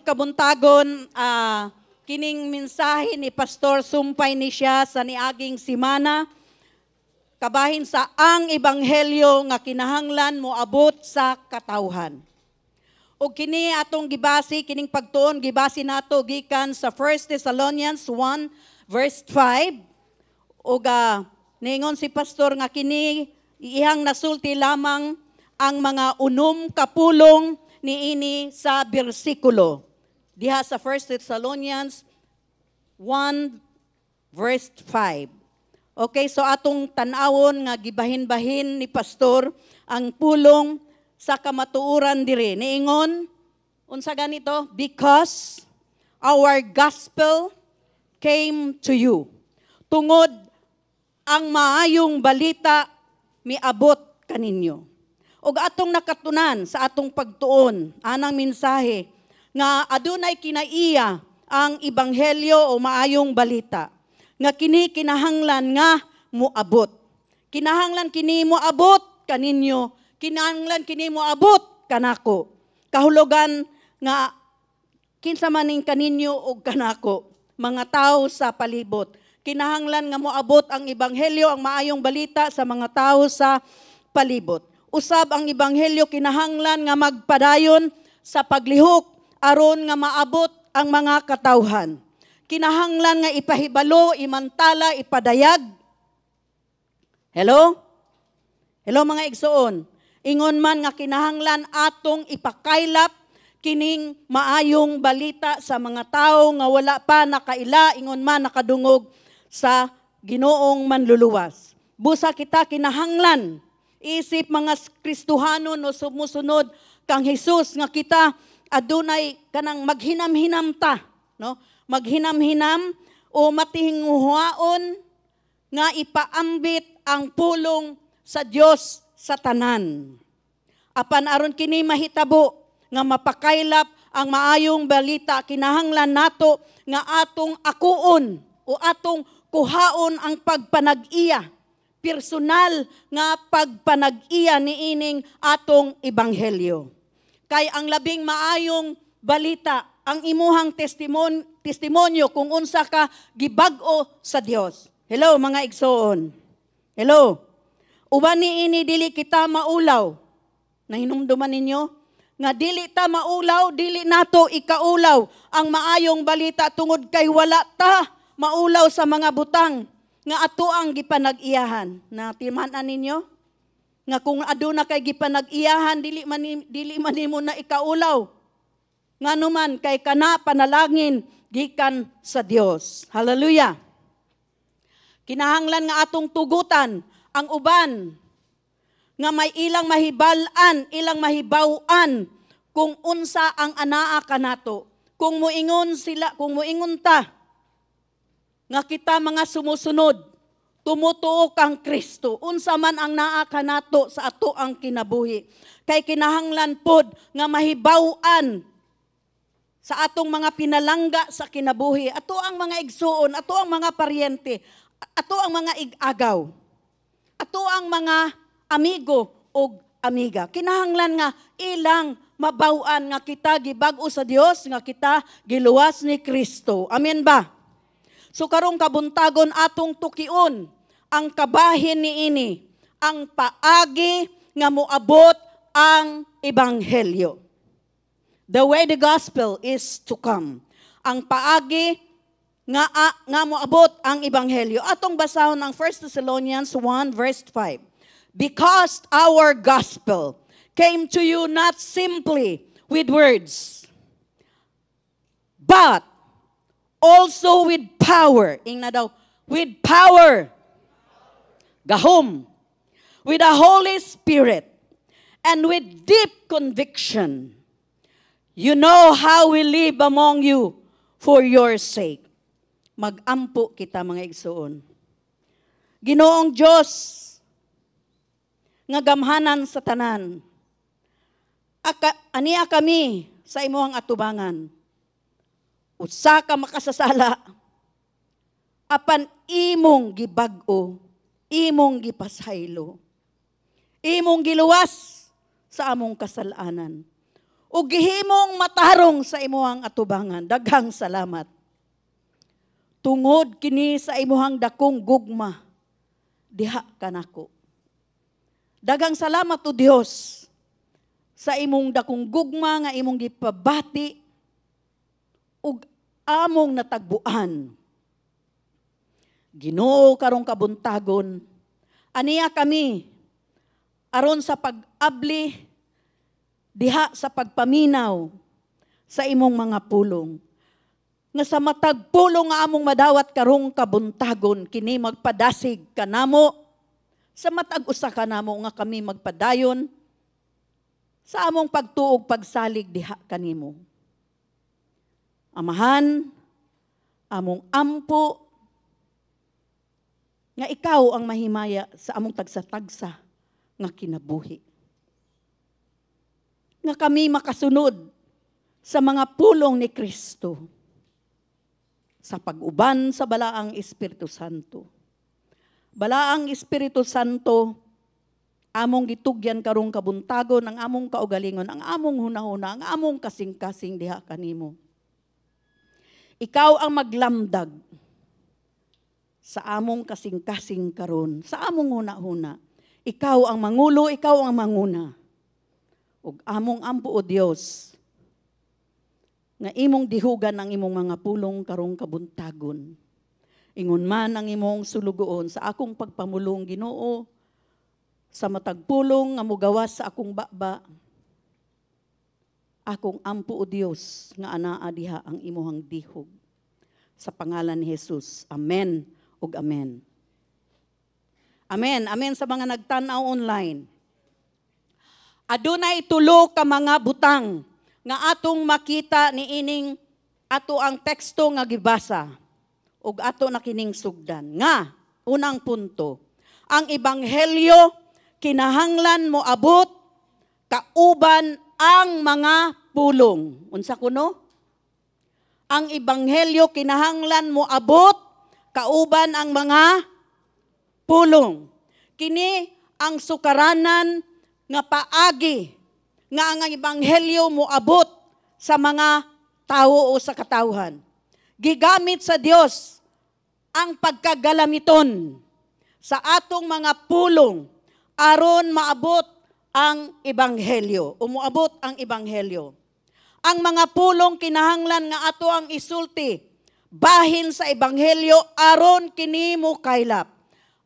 kabuntagon, kining mensahe ni Pastor sumpay ni siya sa niaging simana, kabahin sa ang ebanghelyo nga kinahanglan mo abot sa katawhan. O kini atong gibasi, kining pagtuon, gibasi nato gikan sa 1 Thessalonians 1 verse 5. O ningon si Pastor nga kini iyang nasulti lamang ang mga unom kapulong niini sa bersikulo. Diha sa 1 Thessalonians 1 verse 5. Okay, so atong tan-awon nga gibahin-bahin ni Pastor ang pulong sa kamatuoran diri. Niingon, unsa ganito? Because our gospel came to you. Tungod ang maayong balita miabot kaninyo. Og atong nakatunan sa atong pagtuon, anang mensahe nga adunay kinaiya ang ebanghelyo o maayong balita nga kini kinahanglan nga moabot. Kinahanglan kini moabot kaninyo, kinahanglan kini moabot kanako. Kahulugan nga kinsa maning kaninyo og kanako, mga tao sa palibot. Kinahanglan nga moabot ang ebanghelyo, ang maayong balita sa mga tao sa palibot. Usab ang ebanghelyo kinahanglan nga magpadayon sa paglihok aron nga maabot ang mga katawhan. Kinahanglan nga ipahibalo, imantala, ipadayag. Hello? Hello mga igsoon. Ingon man nga kinahanglan atong ipakaylap kining maayong balita sa mga tao nga wala pa nakaila, ingon man nakadungog sa Ginoong manluluwas. Busa kita kinahanglan isip mga Kristohano no sumusunod kang Hesus nga kita adunay kanang maghinam-hinam ta, no? Maghinam-hinam o matihinguhaon nga ipaambit ang pulong sa Dios sa tanan. Apan aron kini mahitabo nga mapakaylap ang maayong balita, kinahanglan nato nga atong akuon o atong kuhaon ang pagpanag-iya, personal nga pagpanag-iya niining atong ebanghelyo. Kay ang labing maayong balita, ang imuhang testimonyo kung unsa ka gibag-o sa Dios. Hello mga igsoon. Hello. Uban niini dili kita maulaw. Nahinumduman ninyo? Nga dili ta maulaw, dili nato ikaulaw ang maayong balita tungod kay wala ta maulaw sa mga butang nga ato ang gipanag-iyahan. Na timan-an ninyo? Nga kung aduna kay gipanag-iyahan dili man nimo na ikaulaw. Nganuman kay kana panalangin gikan sa Dios. Hallelujah. Kinahanglan nga atong tugutan ang uban nga may ilang mahibalan, ilang mahibaw-an kung unsa ang anaa kanato. Kung muingon sila, kung muingon ta nga kita mga sumusunod, tumutuo kang Kristo. Unsa man ang naa kanato sa ato ang kinabuhi. Kay kinahanglan pod nga mahibaw-an sa atong mga pinalangga sa kinabuhi. Ato ang mga igsuon, ato ang mga paryente, ato ang mga igagaw, ato ang mga amigo o amiga. Kinahanglan nga ilang mabaw-an nga kita gibag-o sa Dios, nga kita giluwas ni Kristo. Amen ba? So karong kabuntagon atong tukion ang kabahin niini, ang paagi nga moabot ang ebanghelyo. The way the gospel is to come. Ang paagi nga moabot ang ebanghelyo. Atong basahon ang 1 Thessalonians 1 verse 5. Because our gospel came to you not simply with words, but also with power. Ingna daw, with power. Gahom. With the Holy Spirit. And with deep conviction. You know how we live among you for your sake. Mag-ampo kita mga igsoon. Ginoong Diyos, nga gamhanan sa tanan. Aniya kami sa imuhang atubangan. Usa ka makasasala. Apan imong gibag-o, imong gipasaylo. Imong giluwas sa among kasalanan. ug gihimong matarong sa imuhang atubangan. Daghang salamat. Tungod kini sa imuhang dakong gugma, diha kanako. Daghang salamat o Dios sa imong dakong gugma nga imong gipabati ug among natagbuan. Ginoo karong kabuntagon, aniya kami aron sa pag-abli diha sa pagpaminaw sa imong mga pulong. Nga sa matag pulong nga among madawat karong kabuntagon, kini magpadasig kanamo, sa matag usa kanamo nga kami magpadayon, sa among pagtuog pagsalig diha kanimo. Amahan, among ampo, nga ikaw ang mahimaya sa among tagsa-tagsa nga kinabuhi. Nga kami makasunod sa mga pulong ni Kristo sa pag-uban sa balaang Espiritu Santo. Balaang Espiritu Santo, among gitugyan karong kabuntagon, ang among kaugalingon, ang among hunahuna, ang among kasing-kasing diha kanimo. Ikaw ang maglamdag sa among kasing-kasing karon, sa among hunahuna. Ikaw ang mangulo, ikaw ang manguna. Ug among ampo o Dios, nga imong dihugan ang imong mga pulong karong kabuntagon. Ingon man ang imong sulugoon sa akong pagpamulong, Ginoo, sa matag pulong nga mogawas sa akong baba. Akong ampo o Dios, nga anaa diha ang imong dihog. Sa pangalan ni Jesus. Amen ug amen. Amen. Amen sa mga nagtanaw online. Adunay tulo ka mga butang nga atong makita niining ato ang teksto nga gibasa ug ato na kining sugdan. Nga, unang punto, ang ebanghelyo kinahanglan mo abot kauban ang mga pulong. Unsa kuno? Ang ebanghelyo kinahanglan mo abot kauban ang mga pulong. Kini ang sukaranan nga paagi nga ang ebanghelyo mo abot sa mga tao o sa katawhan. Gigamit sa Dios ang pagkagalamiton sa atong mga pulong aron maabot ang ebanghelyo o moabot ang ebanghelyo. Ang mga pulong kinahanglan nga ato ang isulti bahin sa ebanghelyo aron kini mo kaylap.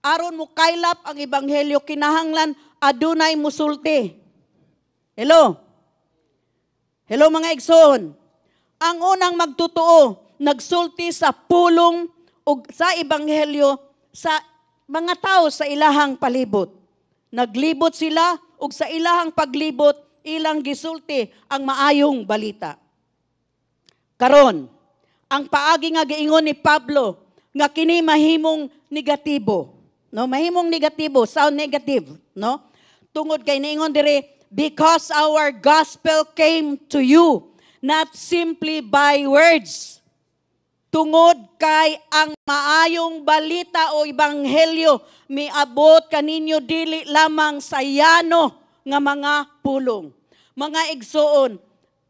Aron mo kaylap ang ebanghelyo kinahanglan adunay musulti. Hello? Hello mga igsoon. Ang unang magtutuo, nagsulti sa pulong o sa ebanghelyo sa mga tao sa ilahang palibot. Naglibot sila ug sa ilahang paglibot, ilang gisulti ang maayong balita. Karon, ang paagi nga giingon ni Pablo nga kini mahimong negatibo. No, mahimong negatibo, sound negative, no? Tungod kay niingon dire, because our gospel came to you, not simply by words. Tungod kay ang maayong balita o ebanghelyo miabot kaninyo dili lamang sa yano nga mga pulong. Mga igsoon,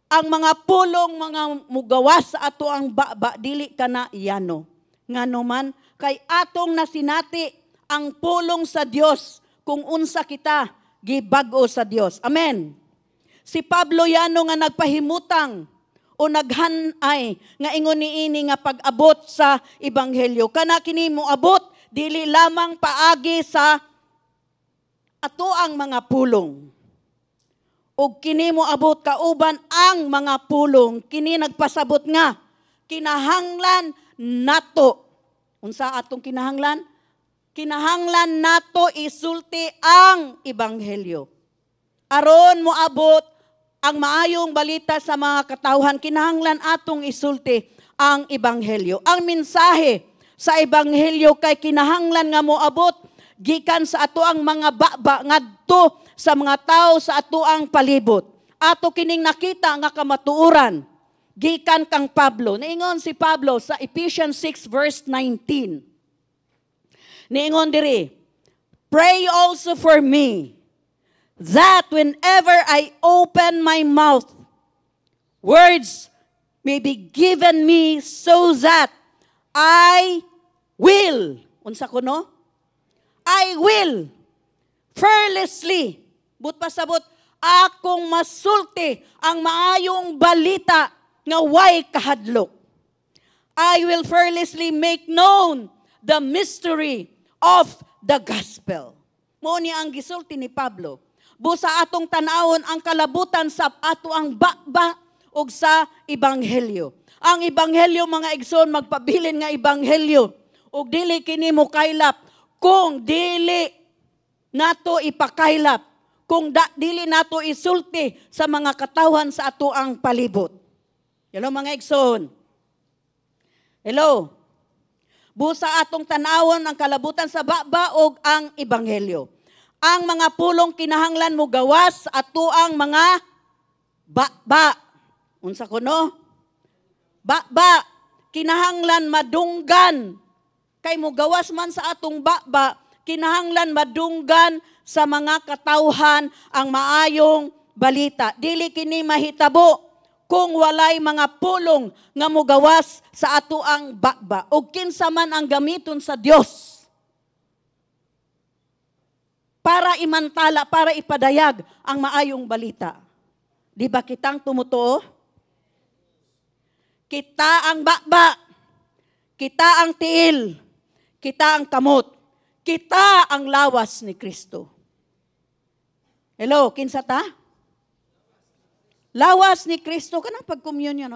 ang mga pulong mga mugawas sa ato ang baba dili kana yano. Ngano man kay atong nasinati ang pulong sa Dios kung unsa kita gibag-o sa Dios. Amen. Si Pablo yano nga nagpahimutang o naghanay nga ingon niini nga pag-abot sa ebanghelyo. Kana kini moabot dili lamang paagi sa ato ang mga pulong. O kini moabot kauban ang mga pulong. Kini nagpasabot nga kinahanglan nato. Unsa atong kinahanglan? Kinahanglan nato isulti ang ebanghelyo. Aron moabot ang maayong balita sa mga katawhan, kinahanglan atong isulti ang ebanghelyo. Ang mensahe sa ebanghelyo kay kinahanglan nga moabot gikan sa ato ang mga baba ngadto sa mga tao sa ato ang palibot. Ato kining nakita nga kamatuoran gikan kang Pablo. Niingon si Pablo sa Ephesians 6 verse 19. Niingon diri, pray also for me, that whenever I open my mouth, words may be given me so that I will. Unsa ko no? I will fearlessly, but pasabot, akong masulti ang maayong balita nga way kahadlok. I will fearlessly make known the mystery of the gospel. Mao ni ang gisulti ni Pablo. Busa atong tanawon ang kalabutan sa ato ang bakba ug sa ebanghelyo. Ang ebanghelyo mga igsoon magpabilin nga ebanghelyo ug dili kini mo kaylap kung dili nato ipakaylap, kung dili nato isulti sa mga katawhan sa ato ang palibot. Hello mga igsoon. Hello. Busa atong tanawon ang kalabutan sa bakba ug ang ebanghelyo. Ang mga pulong kinahanglan mo gawas ato ang mga bakba. Unsa kuno? Bakba kinahanglan madunggan. Kay mo gawas man sa atong bakba, kinahanglan madunggan sa mga katawhan ang maayong balita. Dili kini mahitabo kung walay mga pulong nga mogawas sa ato ang bakba. O kinsa man ang gamiton sa Dios para imantala, para ipadayag ang maayong balita. Di ba kitang tumutuo? Kita ang bakba, kita ang tiil, kita ang kamot, kita ang lawas ni Kristo. Hello, kinsa ta? Lawas ni Kristo, kanang pag-communion,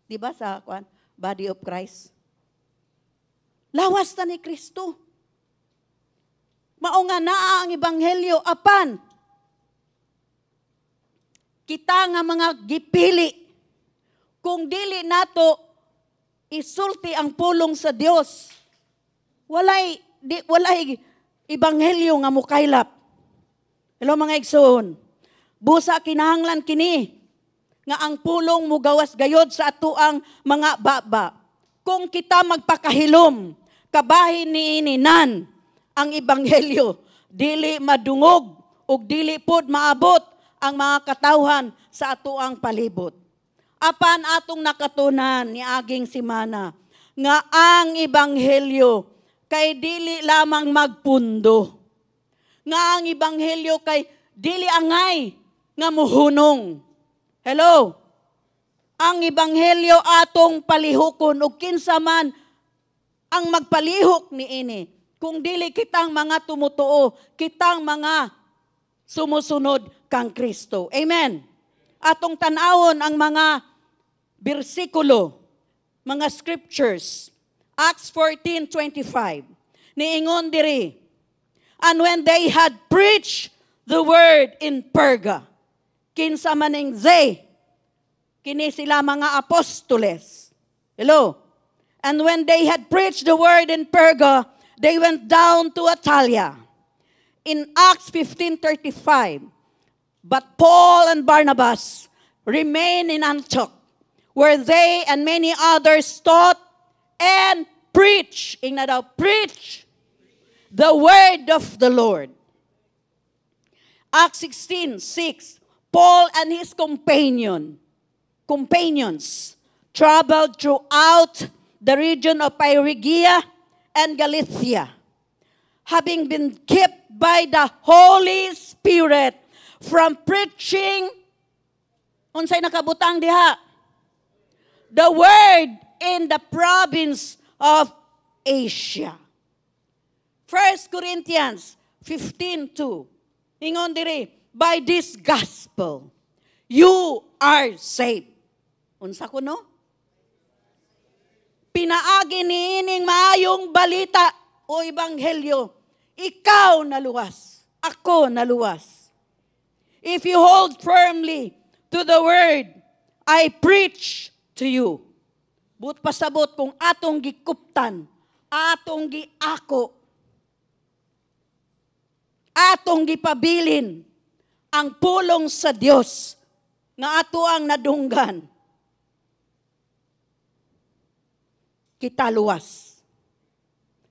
di ba sa body of Christ? Lawas ta ni Kristo. Mao nga naa ang ebanghelyo apan kita nga mga gipili kung dili nato isulti ang pulong sa Dios, walay ebanghelyo nga mukaylap. Hello mga igsoon. Busa kinahanglan kini nga ang pulong mugawas gayod sa atuang mga baba. Kung kita magpakahilom, kabahin niininan ang ebanghelyo, dili madungog ug dili pod maabot ang mga katawhan sa atuang palibot. Apan atong nakatunan ni aging simana nga ang ebanghelyo kay dili lamang magpundo. Nga ang ebanghelyo kay dili angay nga muhunong. Hello. Ang ebanghelyo atong palihokon ug kinsa man ang magpalihok niini. Kung dili kitang mga tumutuo, kitang mga sumusunod kang Kristo. Amen. Atong tanawon ang mga bersikulo, mga scriptures. Acts 14:25. Niingon diri, and when they had preached the word in Perga, kinsa maning they, kini sila mga apostoles. Hello. And when they had preached the word in Perga, they went down to Attalia. In Acts 15:35, but Paul and Barnabas remained in Antioch, where they and many others taught and preached, preach the word of the Lord. Acts 16:6, Paul and his companions traveled throughout the region of Phrygia and Galatia, having been kept by the Holy Spirit from preaching, unsay nakabutang diha? The word in the province of Asia. 1 Corinthians 15:2. Ingon diri, by this gospel, you are saved. Unsa kuno? Pinaagi niining maayong balita o ebanghelyo, ikaw naluwas, ako naluwas. If you hold firmly to the word I preach to you, but pasabot kung atong gikuptan, atong giako, atong gipabilin ang pulong sa Dios nga ato ang nadunggan, kita luwas.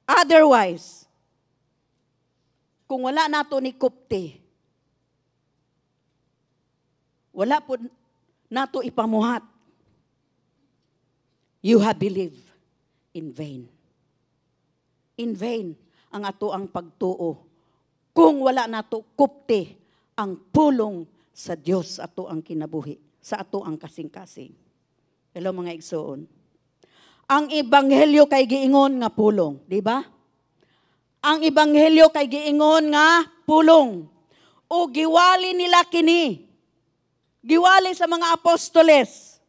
Otherwise, kung wala nato ni kupti, wala po nato ipamuhat you have believed in vain. In vain ang ato ang pagtuo. Kung wala nato kupte ang pulong sa Dios ato ang kinabuhi, sa ato ang kasing-kasing. Hello mga igsoon. Ang ebanghelyo kay giingon nga pulong, di ba? Ang ebanghelyo kay giingon nga pulong. O giwali nila kini. Giwali sa mga apostoles.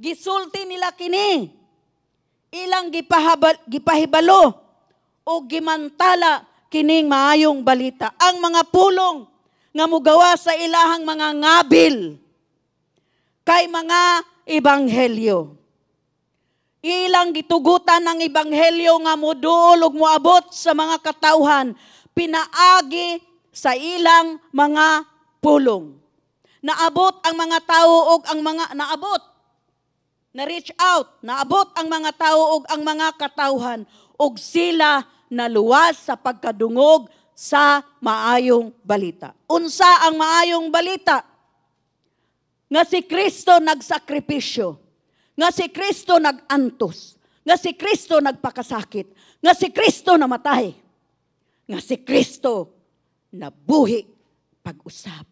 Gisulti nila kini. Ilang gipahibalo o gimantala kining maayong balita. Ang mga pulong nga mugawa sa ilahang mga ngabil kay mga ebanghelyo. Ilang gitugutan ng ebanghelyo nga moduol ug moabot sa mga katawhan, pinaagi sa ilang mga pulong. Naabot ang mga tao ug ang mga na-reach out, naabot ang mga tao ug ang mga katawhan ug sila naluwas sa pagkadungog sa maayong balita. Unsa ang maayong balita? Nga si Kristo nagsakripisyo, nga si Kristo nagantos, nga si Kristo nagpakasakit, nga si Kristo namatay, nga si Kristo nabuhi pag-usab.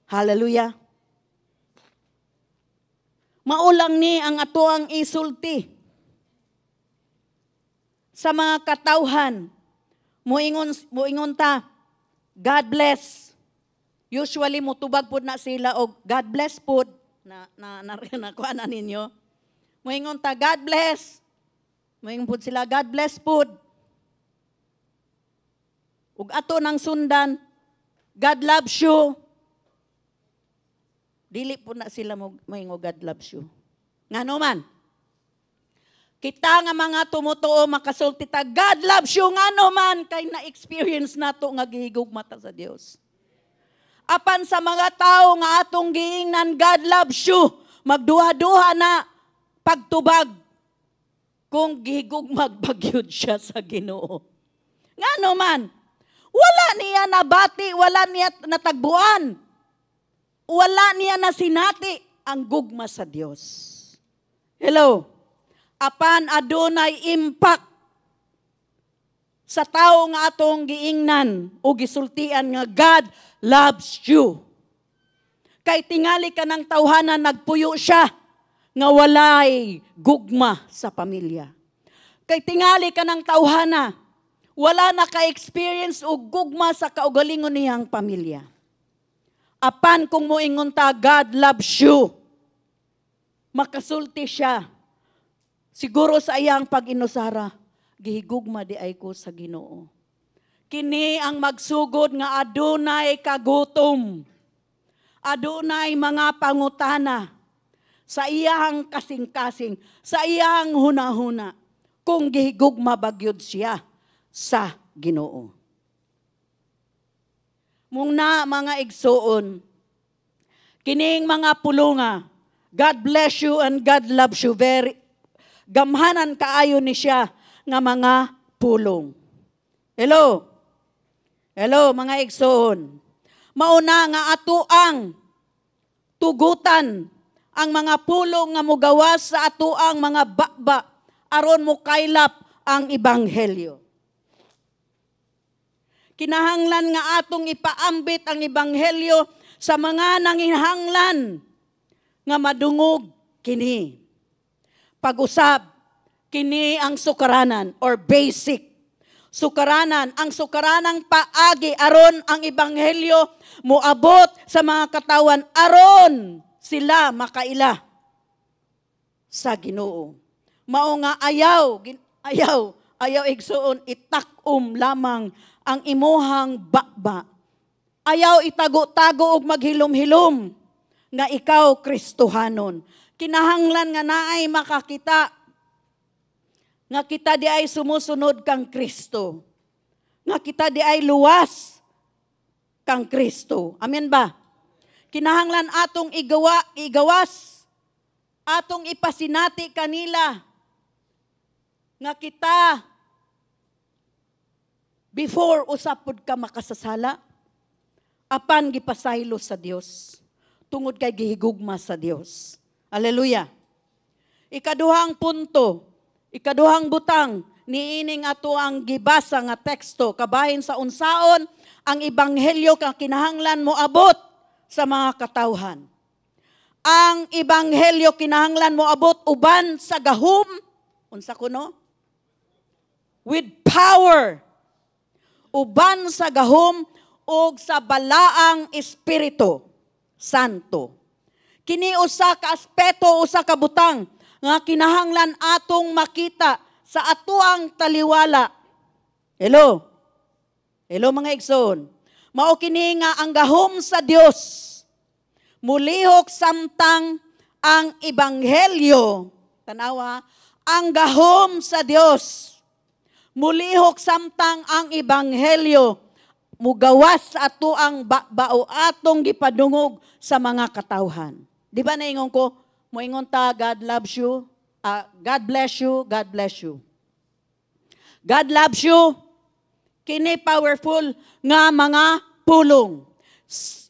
Hallelujah. Maulang ni ang ato ang isulti sa mga katawhan. Muingon ta, God bless. Usually mutubag pud na sila og God bless pud na kuan na ninyo. Muingon ta God bless. Muingon pud sila God bless pud. Ug ato nang sundan, God loves you. Dili po na sila moingo God loves you. Ngano man? Kita nga mga tumutuo makasulti ta God loves you ngano man kay na-experience nato nga gihigugma ta sa Dios. Apan sa mga tao nga atong giingnan God loves you, magduha-duha na pagtubag kung gihigugmag bagyod siya sa Ginoo. Ngano man? Wala niya nabati, wala niya natagbuan. Wala niya na sinati ang gugma sa Dios. Hello. Apan adunay impact sa tao nga atong giingnan o gisultian nga God loves you. Kay tingali ka ng tawhanan nagpuyo siya nga walay gugma sa pamilya. Kay tingali ka ng tawhana wala na ka-experience o gugma sa kaugalingon niyang pamilya. Apan kung moingon ta, God loves you. Makasulti siya. Siguro sa iyang pag-inusara, gihigugma di ay ko sa Ginoo. Kini ang magsugod nga adunay kagutom. Adunay mga pangutana sa iyang kasing-kasing, sa iyang hunahuna, kung gihigugma bagyod siya sa Ginoo. Muna mga igsoon, kining mga pulunga, God bless you and God loves you very, gamhanan kaayo ni siya nga mga pulong. Hello? Hello mga igsoon. Mauna nga ato ang tugutan ang mga pulong nga mugawas sa ato ang mga bakba aron mo kaylap ang ebanghelyo. Kinahanglan nga atong ipaambit ang ebanghelyo sa mga nanginhanglan nga madungog kini. Pag-usab, kini ang sukaranan or basic. Sukaranan, ang sukaranang paagi aron ang ebanghelyo moabot sa mga katawan aron sila makaila sa Ginoo. Mao nga ayaw igsuon itakom lamang ang imuhang bakba. Ayaw itago-tago og maghilom-hilom nga ikaw Kristohanon. Kinahanglan nga naay makakita nga kita di ay sumusunod kang Kristo. Nga kita di ay luwas kang Kristo. Amen ba? Kinahanglan atong igawas, atong ipasinati kanila nga kita before usapod ka makasasala, apan gipasaylo sa Dios, tungod kay gihigugma sa Dios. Hallelujah. Ikaduhang punto, ikaduhang butang, niining ato ang gibasa nga teksto, kabahin sa unsaon, ang ebanghelyo kang kinahanglan mo abot sa mga katawhan. Ang ebanghelyo kinahanglan mo abot uban sa gahom, unsa kuno? With power. Uban sa gahom ug sa balaang Espiritu Santo. Kini usa ka aspeto, usa ka butang nga kinahanglan atong makita sa atuang taliwala. Hello? Hello mga igsoon. Mao kini nga ang gahom sa Dios. Mulihok samtang ang ebanghelyo. Tanawa, ang gahom sa Dios. Mulihok samtang ang ebanghelyo. Mugawas sa atuang bao atong gipadungog sa mga katawhan. Di ba naingon ko, moingon ta, God loves you, God bless you, God bless you. God loves you, kini powerful nga mga pulong.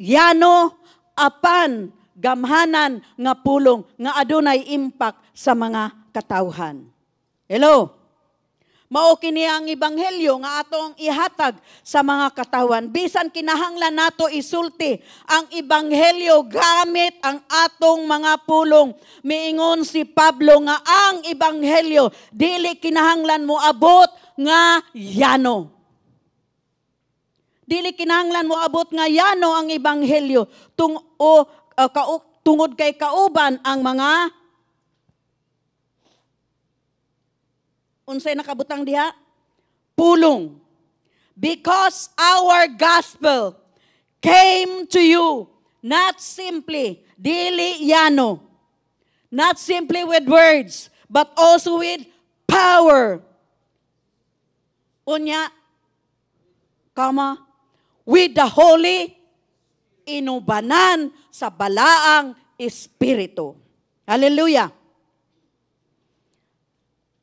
Yano, apan, gamhanan nga pulong, nga adunay impact sa mga katawhan. Hello? Mao kini ang ebanghelyo nga atong ihatag sa mga katawan. Bisan kinahanglan nato isulti ang ebanghelyo gamit ang atong mga pulong. Miingon si Pablo nga ang ebanghelyo dili kinahanglan mo abot nga yano. Dili kinahanglan mo abot nga yano ang ebanghelyo tungod kay kauban ang mga unsay nakabutang diha? Pulong. Because our gospel came to you not simply, dili yano, not simply with words, but also with power. Unya, with the Holy inubanan sa balaang Espiritu. Hallelujah.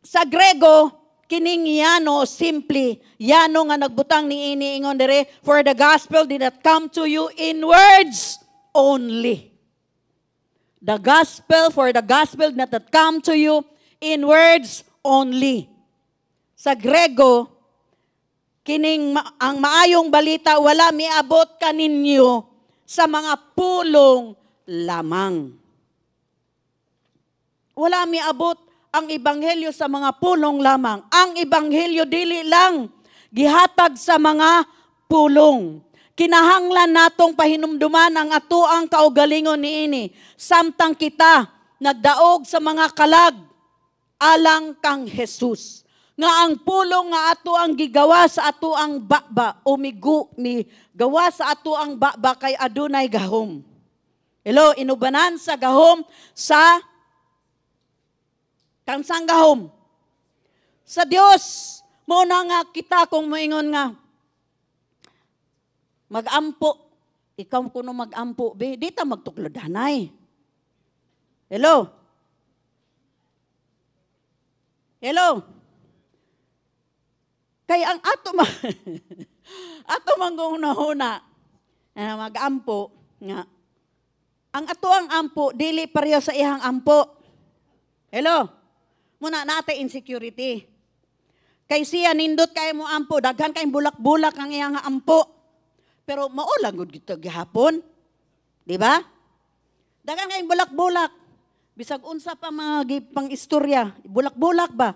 Sa Grego, kining yano, simply, yano nga nagbutang ni iniingon dire, for the gospel did not come to you in words only. The gospel, for the gospel did not come to you in words only. Sa Grego, kining ang maayong balita, wala miabot kaninyo sa mga pulong lamang. Wala miabot ang ebanghelyo sa mga pulong lamang. Ang ebanghelyo dili lang gihatag sa mga pulong. Kinahanglan natong pahinumduman ang atuang kaugalingon niini. Samtang kita nagdaog sa mga kalag alang kang Jesus. Nga ang pulong nga ato ang gigawa sa ato ang baba o gawa sa ato ang baba kay adunay gahom. Hello, inubanan sa gahom sa kansang gahom. Sa Dios, mo na nga kita kung moingon nga magampo. Ikaw kuno magampo be, di ta magtuklodanay. Hello. Hello. Kay ang ato ato mangguna-huna magampo nga ang ato ang ampo dili pareho sa ihang ampo. Hello. Muna natay insecurity. Kay siya nindot kay mo ampo, daghan kay bulak-bulak ang iyang ampo. Pero maulang gud kita gihapon. Di ba? Daghan kay bulak-bulak. Bisag unsa pa mga pang istorya, bulak-bulak ba?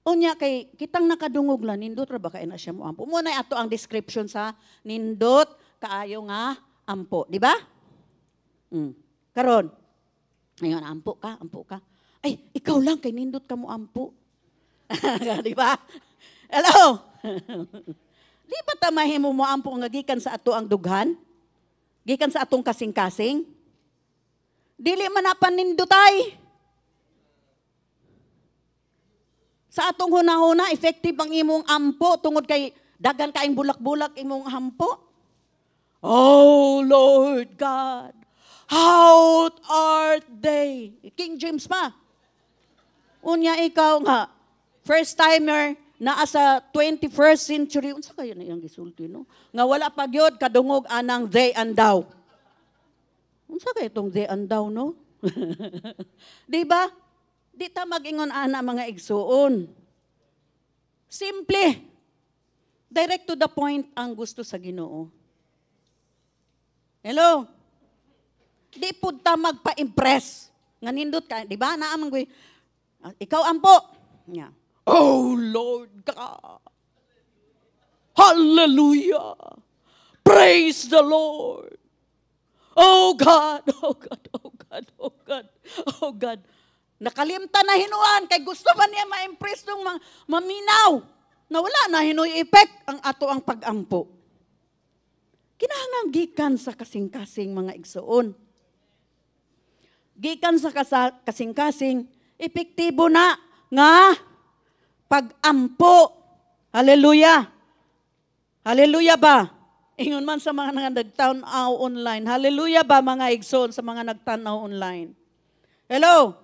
Unya kay kitang nakadungog la nindot ra ba kay na siya mo ampo. Muna ato ang description sa nindot kaayo nga ampo, di ba? Karon. Ngayon ampo ka. Ay, ikaw lang kay nindot ka mo ampo. Di ba? Hello? Di ba ta mahimo mo ampo nga gikan sa ato ang dughan? Gikan sa atong kasing-kasing? Dili man na panindutay. Sa atong hunahuna, effective ang imong ampo tungod kay dagan kaing bulak-bulak imong ampo. Oh Lord God, how art they? King James pa. Unya ikaw nga, first timer, naa sa 21st century, unsa kayo na iyang gisulti, no? Nga wala pa gyud kadungog anang they and thou. Unsa kay itong they and thou, no? Di ba? Di ta mag-ingon ana mga igsuon. Simple. Direct to the point ang gusto sa Ginoo. Hello? Di po ta magpa-impress. Nga nindot ka, di ba? Naamang ko, ikaw ampo. Yeah. Oh Lord God. Hallelujah. Praise the Lord. Oh God, oh God, oh God, oh God, oh God. Nakalimta na hinuan, kay gusto man niya ma-impress nung maminaw. Na wala na hinoy effect ang ato ang pag-ampo. Kinahanglan gikan sa kasing-kasing mga igsuon. Gikan sa kasing-kasing, epektibo na nga pag-ampo. Hallelujah. Hallelujah ba? Ingon man sa mga nagtanaw online. Hallelujah ba mga igsoon sa mga nagtanaw online? Hello?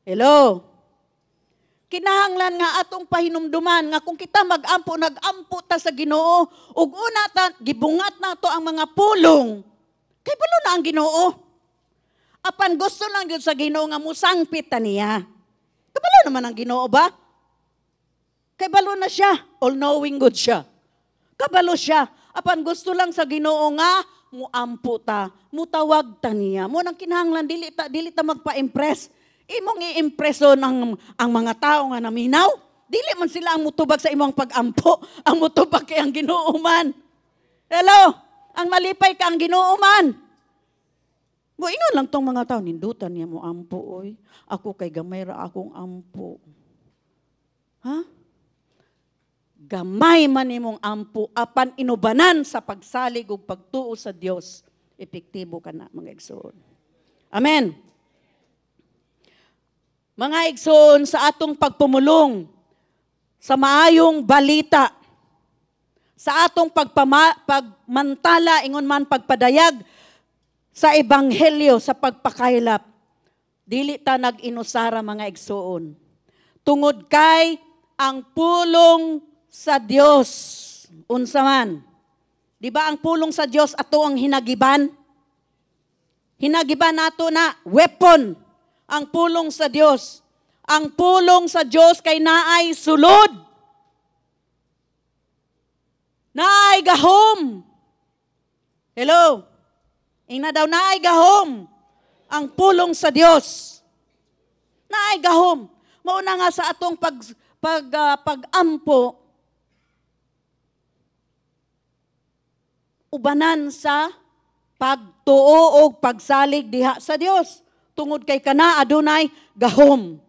Hello? Kinahanglan nga atong pahinumduman nga kung kita mag-ampo, nag-ampo ta sa Ginoo, ug una ta, gibungat na to ang mga pulong. Kay balo na ang Ginoo. Apan gusto lang yun sa Ginoo nga musangpit ta niya. Kabalo naman ang Ginoo ba? Kay balo na siya. All-knowing good siya. Kabalo siya. Apan gusto lang sa Ginoo nga muampo ta, mutawag ta niya. Mo nang kinahanglan dili ta magpa-impress. Imong i-impreso ang mga tao nga naminaw. Dili man sila ang mutubag sa imong pag-ampo. Ang mutubag kay ang Ginoo man. Hello? Ang malipay ka ang Ginoo man. Ingon lang tong mga tao, nindutan niya mo ampo, oy. Ako kay gamay ra akong ampo. Ha? Gamay man imong ampo, apan inubanan sa pagsalig ug pagtuo sa Dios. Epektibo ka na, mga igsoon. Amen. Mga igsoon, sa atong pagpumulong, sa maayong balita, sa atong pagmantala, ingon man pagpadayag, sa ebanghelyo, sa pagpakaylap, dili ta nag-inusara mga igsoon. Tungod kay ang pulong sa Dios, unsa man. Di ba ang pulong sa Dios ato ang hinagiban? Hinagiban nato na weapon ang pulong sa Dios. Ang pulong sa Dios kay naay sulod. Naay gahom. Hello? Ina daw naay gahom ang pulong sa Dios. Naay gahom. Mauna nga sa atong pag-ampo, ubanan sa pagtuo o pagsalig diha sa Dios. Tungod kay kana adunay gahom.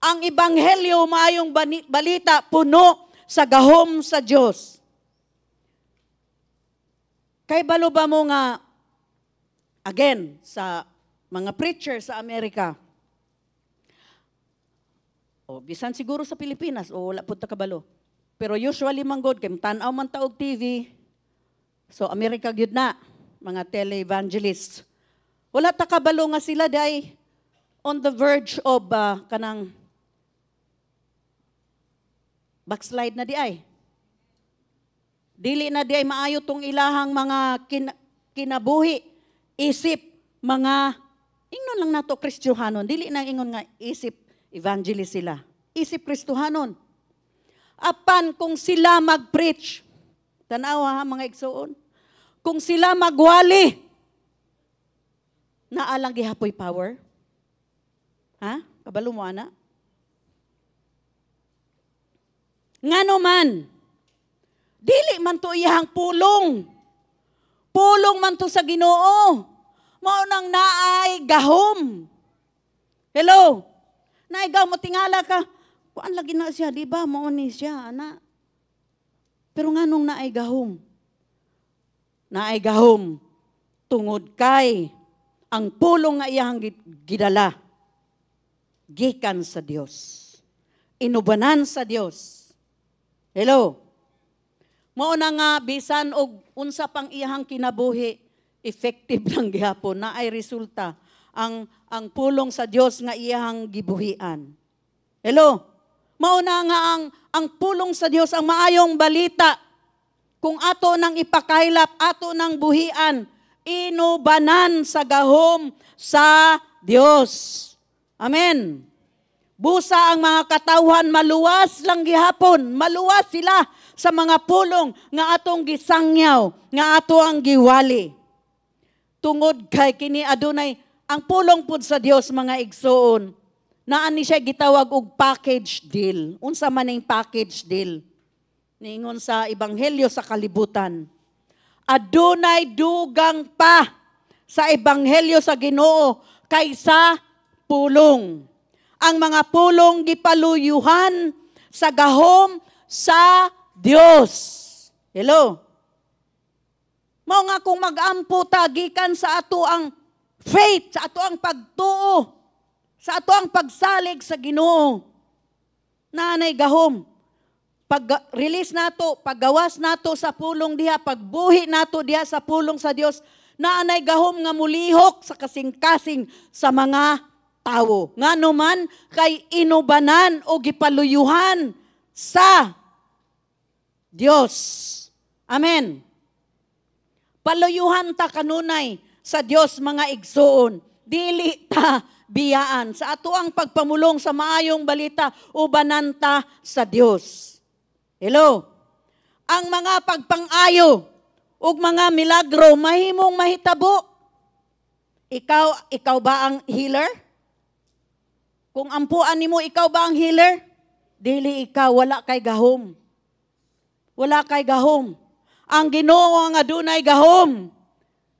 Ang ebanghelyo maayong balita puno sa gahom sa Dios. Kay balo ba mo nga again sa mga preacher sa Amerika. O bisan siguro sa Pilipinas o wala pud ta kabalo. Pero usually manggod kay tan-aw man ta og TV. So Amerika gyud na mga tele-evangelists. Wala ta kabalo nga sila day on the verge of kanang backslide na di ay. Dili na di ay maayo tong ilahang mga kinabuhi, isip, mga, ingnon lang nato Kristiyohanon. Dili na ingon nga isip evangelist sila. Isip Kristiyohanon. Apan kung sila mag-preach, tanawa ha mga igsoon, kung sila magwali, naalang gihapoy power? Ha? Kabalo mo, ana? Ngano man, dili man to iyang pulong. Pulong man to sa Ginoo. Mao nang naay gahom. Hello? Naay gahom mo tingala ka. Kuan lagi na siya, di ba? Mao ni siya, ana. Pero nganong naay gahom? Naay gahom tungod kay ang pulong nga iyang gidala gikan sa Dios. Inubanan sa Dios. Hello? Mao na nga bisan og unsa pang iyang kinabuhi, effective lang gihapon na ay resulta ang pulong sa Dios nga iyang gibuhian. Hello? Mao na nga ang pulong sa Dios, ang maayong balita, kung ato nang ipakaylap, ato nang buhian, inubanan sa gahom sa Dios. Amen. Busa ang mga katawhan maluwas lang gihapon, maluwas sila sa mga pulong nga atong gisangyaw, nga ato ang giwali. Tungod kay kini adunay ang pulong pud sa Dios mga igsoon. Naani siya gitawag og package deal. Unsa man ning package deal? Niingon sa Ebanghelyo sa kalibutan. Adunay dugang pa sa Ebanghelyo sa Ginoo kaysa pulong. Ang mga pulong gipaluyuhan sa gahom sa Dios. Hello? Mao nga kung mag-ampo ta gikan sa ato ang faith, sa ato ang pagtuo, sa ato ang pagsalig sa Ginoo. Nanay gahom. Pag-release nato, paggawas nato sa pulong diha, pagbuhi nato diha sa pulong sa Dios, naanay gahom nga mulihok sa kasing-kasing sa mga tawo. Ngano man kay inubanan o gipaluyuhan sa Dios. Amen. Paluyuhan ta kanunay sa Dios mga igsoon. Dili ta biyaan sa ato ang pagpamulong sa maayong balita ubanan ta sa Dios. Hello? Ang mga pagpang-ayo ug mga milagro mahimong mahitabo. Ikaw ba ang healer? Kung ampuan nimo ikaw ba ang healer? Dili ikaw, wala kay gahom. Wala kay gahom. Ang Ginoo ang adunay gahom.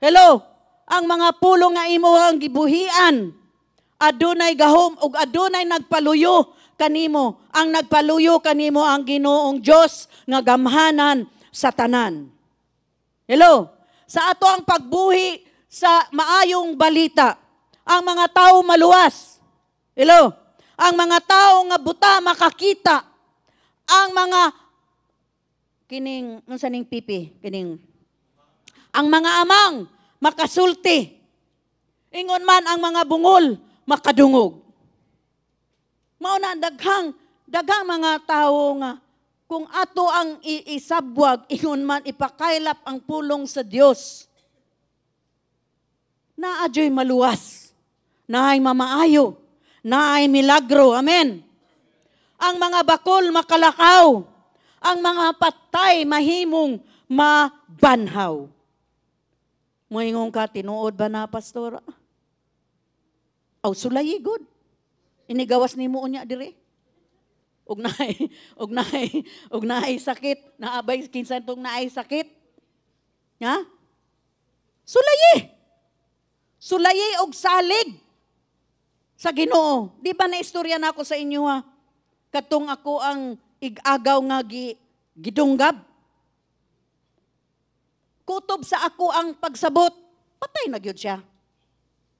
Hello? Ang mga pulong nga imo ang gibuhian, adunay gahom ug adunay nagpaluyo kanimo. Ang nagpaluyo kanimo ang Ginoong Dios nga gamhanan sa tanan. Hello? Sa ato ang pagbuhi sa maayong balita, ang mga tao maluwas. Hello? Ang mga tao nga buta makakita. Ang mga kining unsa ning pipi kining ang mga amang makasulti. Ingon man ang mga bungol makadungog. Mao na daghang mga tao nga kung ato ang isabwag, ingon man ipakailap ang pulong sa Dios. Naadyoy maluwas, naay mamaayo, naay milagro. Amen. Ang mga bakol makalakaw, ang mga patay mahimong mabanhaw. Moingon ka, tinuod ba na, pastor? Aw, sulayi, good. Inigawas ni mo unya dire. Og naay sakit, naabay kinsan tong naay sakit. Ha? Sulayi. Sulayi og salig sa Ginoo. Di ba na istorya na ako sa inyo ha? Katong ako ang igagaw nga gidunggab. Kutob sa ako ang pagsabot, patay na gyud siya.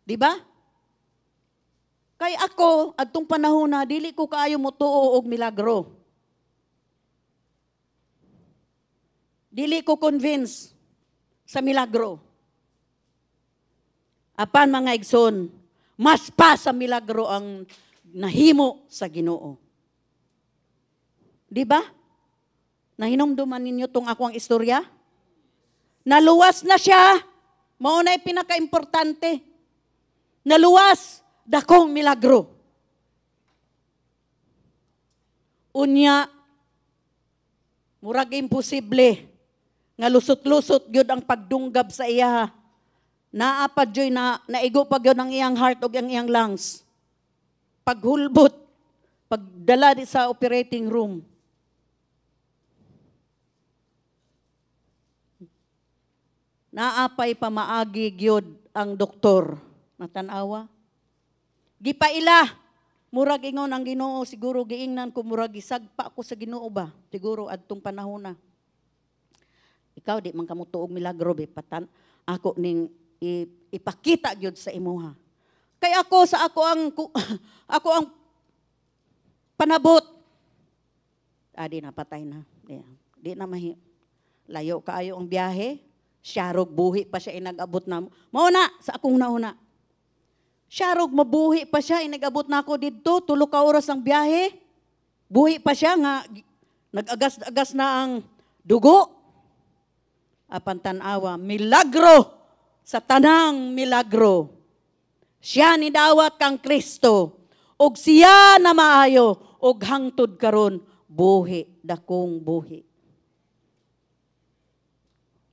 Di ba? Kay ako, adtong panahon na, dili ko kaayo mo tuo og milagro. Dili ko convince sa milagro. Apan mga igsoon, mas pa sa milagro ang nahimo sa Ginoo. Di ba? Nahinomduman ninyo tong akong istorya? Naluwas na siya. Mao na'y pinaka-importante. Naluwas. Dakong milagro. Unya, murag imposible nga lusot-lusot gyud ang pagdunggab sa iya. Naapad joy na naigo pa gyud ang iyang heart ug ang iyang lungs. Paghulbot, pagdala di sa operating room. Naapay pamaagi gyud ang doktor. Natanawa. Gipaila, murag ingon ang Ginoo, siguro giingnan ko, murag gisagpa ko sa Ginoo ba? Siguro adtong panahon na. Ikaw di man kamo tuog milagro be patan ako ning ipakita gyud sa imuha. Kay ako sa ako ang panabot. Di na patay na. Di na layo kaayo ang biyahe. Siyarog buhi pa siya inag-abot na. Mao na sa akong nauna. Siyarog mabuhi pa siya, inag-abot na ako dito, 3 ka oras ang biyahe. Buhi pa siya nga, nag-agas-agas na ang dugo. Apan tanawa, milagro sa tanang milagro. Siya ni dawat kang Kristo, ug siya na maayo, ug hangtod karon buhi, dakong buhi.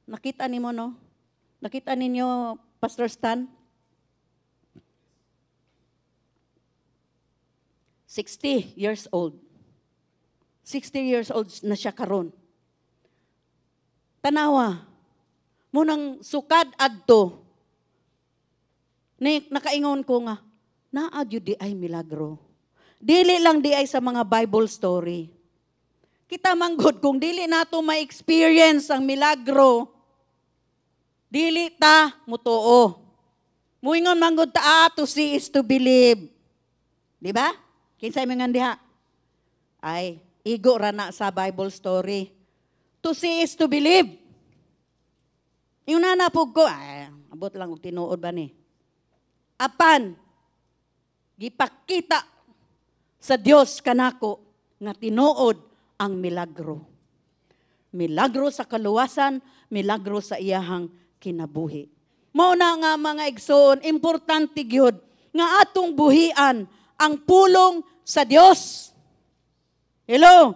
Nakita nimo no? Nakita ninyo, Pastor Stan? 60 years old. 60 years old na siya karon. Tanawa, munang sukad adto, nakaingon ko nga, naadyo di ay milagro. Dili lang di ay sa mga Bible story. Kita manggod kung dili nato ma-experience ang milagro, dili ta mutuo. Muingon manggod ta, to see is to believe. Di ba? Kinsay mga diha? Ay, igo ra na sa Bible story. To see is to believe. Yung nanapog ko, abot lang og tinuod ba ni? Apan, gipakita sa Dios kanako nga tinuod ang milagro. Milagro sa kaluwasan, milagro sa iyahang kinabuhi. Mao na nga mga igsoon, importante gyud nga atong buhian ang pulong sa Dios. Hello?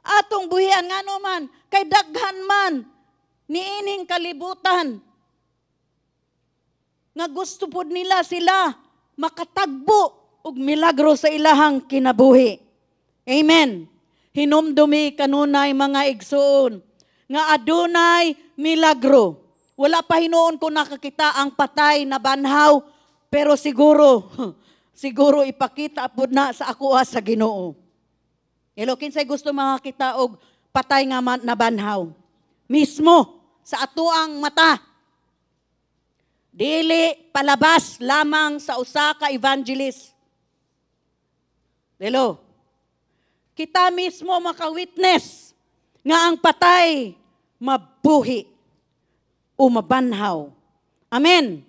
Atong buhian nga man, kay daghan man niining kalibutan nga gusto pod nila sila makatagbo og milagro sa ilahang kinabuhi. Amen. Hinumdumi kanunay mga igsoon nga adunay milagro. Wala pa hinuon ko nakakita ang patay na banhaw, pero siguro ipakita pod na sa ako sa Ginoo. Hello, kinsay gusto makakita og patay nga na banhaw? Mismo sa atuang mata. Dili palabas lamang sa usa ka evangelist. Hello. Kita mismo maka-witness nga ang patay mabuhi o mabanhaw. Amen.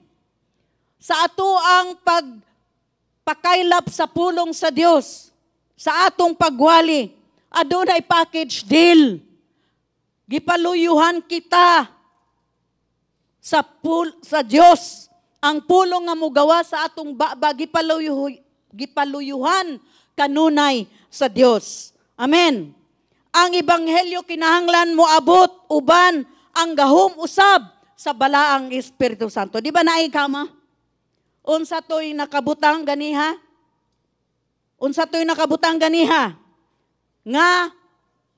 Sa atuang pagpakaylap sa pulong sa Dios, sa atong pagwali, adunay package deal. Gipaluyuhan kita sa Dios. Ang pulong nga mogawa sa atong gipaluyuhan kanunay sa Dios. Amen. Ang ebanghelyo kinahanglan mo abot uban ang gahom usab sa balaang Espiritu Santo. Di ba naay kama? Unsa toy nakabutang ganiha? Unsa toy nakabutang ganiha? Nga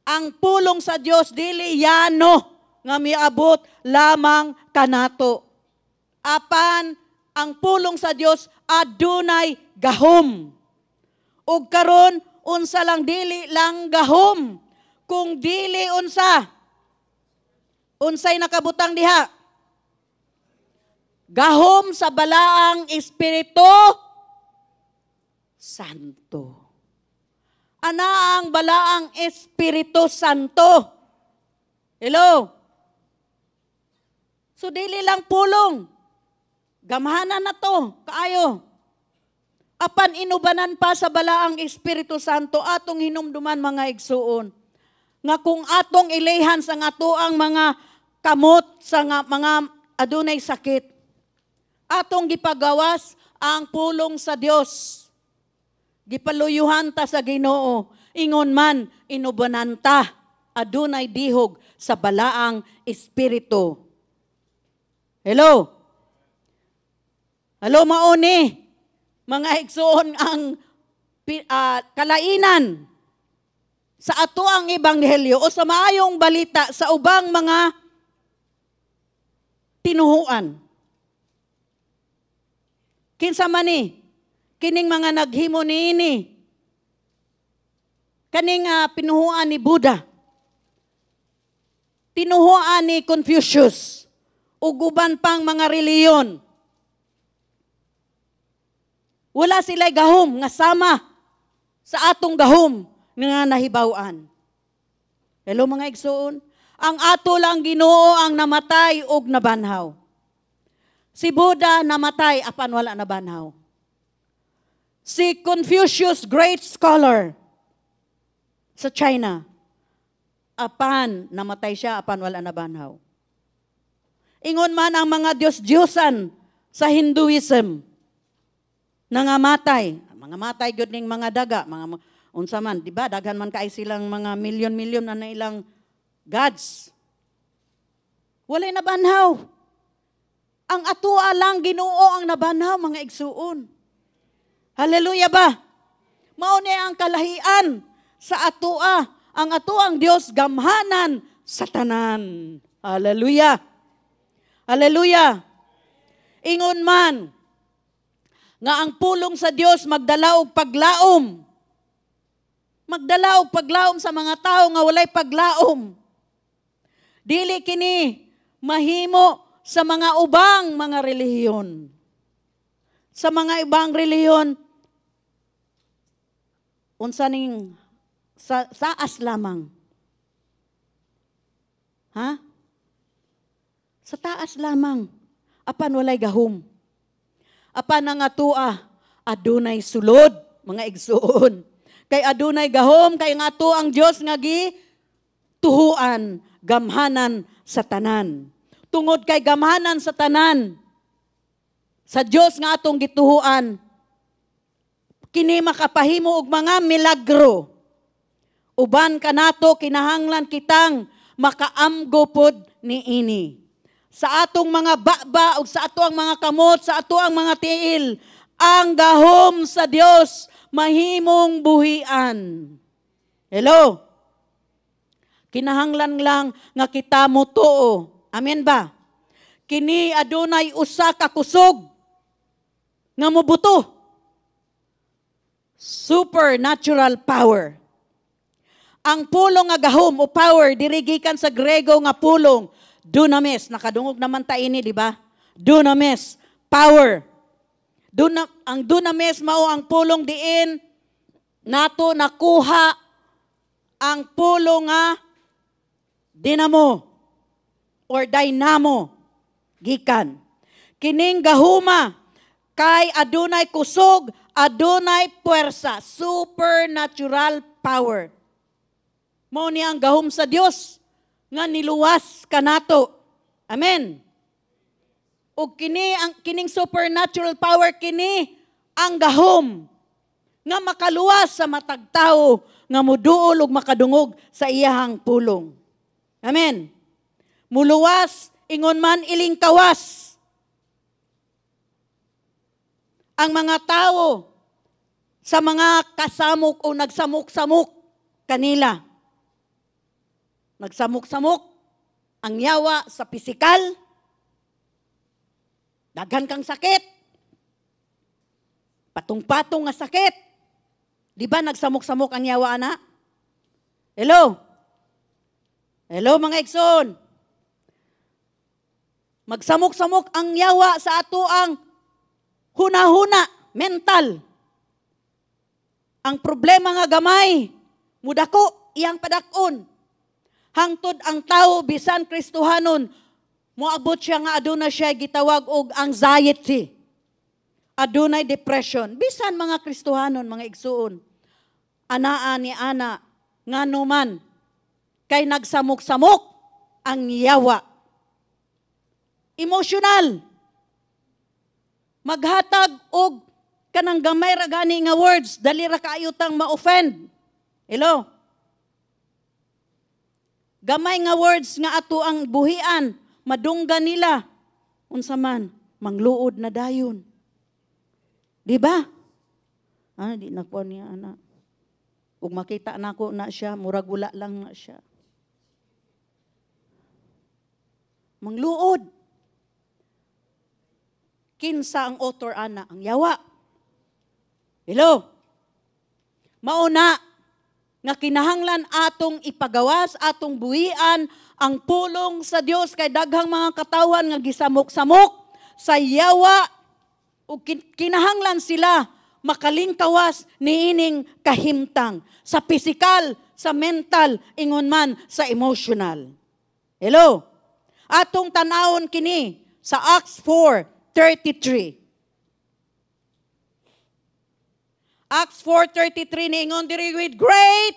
ang pulong sa Dios dili yano nga miabot lamang kanato. Apan ang pulong sa Dios adunay gahom. Ug karon unsa lang dili lang gahom, kung dili unsay nakabutang diha? Gahom sa balaang Espiritu Santo. Ana ang balaang Espiritu Santo. Hello? So dili lang pulong. Gamhanan na to, kaayo. Apan inubanan pa sa balaang Espiritu Santo atong hinumduman mga igsuon. Nga kung atong ilayhan sa atoang mga kamot sa mga adunay sakit, atong gipagawas ang pulong sa Dios. Gipaluyuhan ta sa Ginoo, ingon man inubanan ta adunay dihog sa balaang Espiritu. Hello? Hello mauni, mga igsoon ang kalainan sa ato ang ebanghelyo o sa maayong balita sa ubang mga tinuhuan. Kinsa man ni kining mga naghimo niini, kaning pinuhuan ni Buddha, tinuhuan ni Confucius, ug uban pang mga reliyon. Wala sila'y gahom nga sama sa atong gahom nga nahibaw-an. Hello mga igsoon, ang ato lang Ginoo ang namatay ug nabanhaw. Si Buddha namatay apan wala nabanhaw. Si Confucius, great scholar sa China, apan namatay siya apan wala nabanhaw. Ingon man ang mga Diyos-Diyosan sa Hinduism, nangamatay. Mga matay gyud ning mga daga, mga unsa man, di ba? Daghan man kay silang mga milyon-milyon na ilang gods. Walay nabanhaw. Ang atoa lang Ginoo ang nabanhaw, mga igsuon. Hallelujah ba? Mao ni ang kalahian sa atoa. Ang atoang Dios gamhanan sa tanan. Hallelujah. Hallelujah. Ingon man nga ang pulong sa Dios magdala og paglaom. Magdala og paglaom sa mga tao nga walay paglaom. Dili kini mahimo sa mga ubang mga relihiyon. Sa mga ibang relihiyon, unsa ning saas lamang. Ha? Sa taas lamang. Apan walay gahom. Apan ang atua, adunay sulod, mga igsuon. Kay adunay gahom, kay nga ato ang Dios nga tuhuan, gamhanan sa tanan. Tungod kay gamhanan sa tanan, sa Dios nga atong gituhuan, kini makapahimo og mga milagro. Uban kanato kinahanglan kitang makaamgo pod niini. Sa atong mga baba ug sa ato ang mga kamot, sa ato ang mga tiil, ang gahom sa Dios mahimong buhian. Hello? Kinahanglan lang nga kita mutuo. Amen ba? Kini adunay usa ka kusog nga mobuto. Supernatural power. Ang pulong nga gahom o power diri gikan sa Grego nga pulong, dunamis. Nakadungog naman ta ini, di ba? Dunamis, power. Ang dunamis mao ang pulong diin nato nakuha ang pulong nga dinamo or dynamo gikan. Kining gahuma kay adunay kusog, adunay puwersa, supernatural power. Mao ni ang gahom sa Dios nga niluwas kanato. Amen. O kining supernatural power kini ang gahom nga makaluwas sa matag tawo nga moduol ug makadungog sa iyahang pulong. Amen. Muluwas ingon man iling kawas. Ang mga tao sa mga kasamok o nagsamok-samok kanila. Nagsamok-samok ang yawa sa pisikal. Daghan kang sakit. Patong-patong nga sakit. Di ba nagsamok-samok ang yawa, ana? Hello? Hello, mga igsoon. Magsamok-samok ang yawa sa ato ang huna-huna, mental. Ang problema nga gamay, mudako, iyang padakon. Hangtod ang tao, bisan Kristohanon, moabot siya nga aduna siya gitawag og anxiety. Adunay depression. Bisan mga Kristohanon, mga igsuon. Anaa ni ana, nga numan, kay nagsamok-samok ang yawa. Emotional. Maghatag og kanang gamay ra gani nga words, dali ra kaayo tang ma-offend. Hello? Gamay nga words nga ato ang buhian, madunggan nila. Unsa man, mangluod na dayon. Di ba? Di na po niya, anak. Ug makita nako na siya, murag wala lang na siya. Mangluod. Kinsa ang author, ana? Ang yawa. Hello? Mauna, nga kinahanglan atong ipagawas, atong buhian, ang pulong sa Dios kay daghang mga katawan nga gisamok-samok sa yawa, ug kinahanglan sila makalingkawas niining kahimtang sa pisikal, sa mental, ingon man sa emotional. Hello? Atong tanawon kini sa Acts 4:33. Acts 4:33 niingon diri with great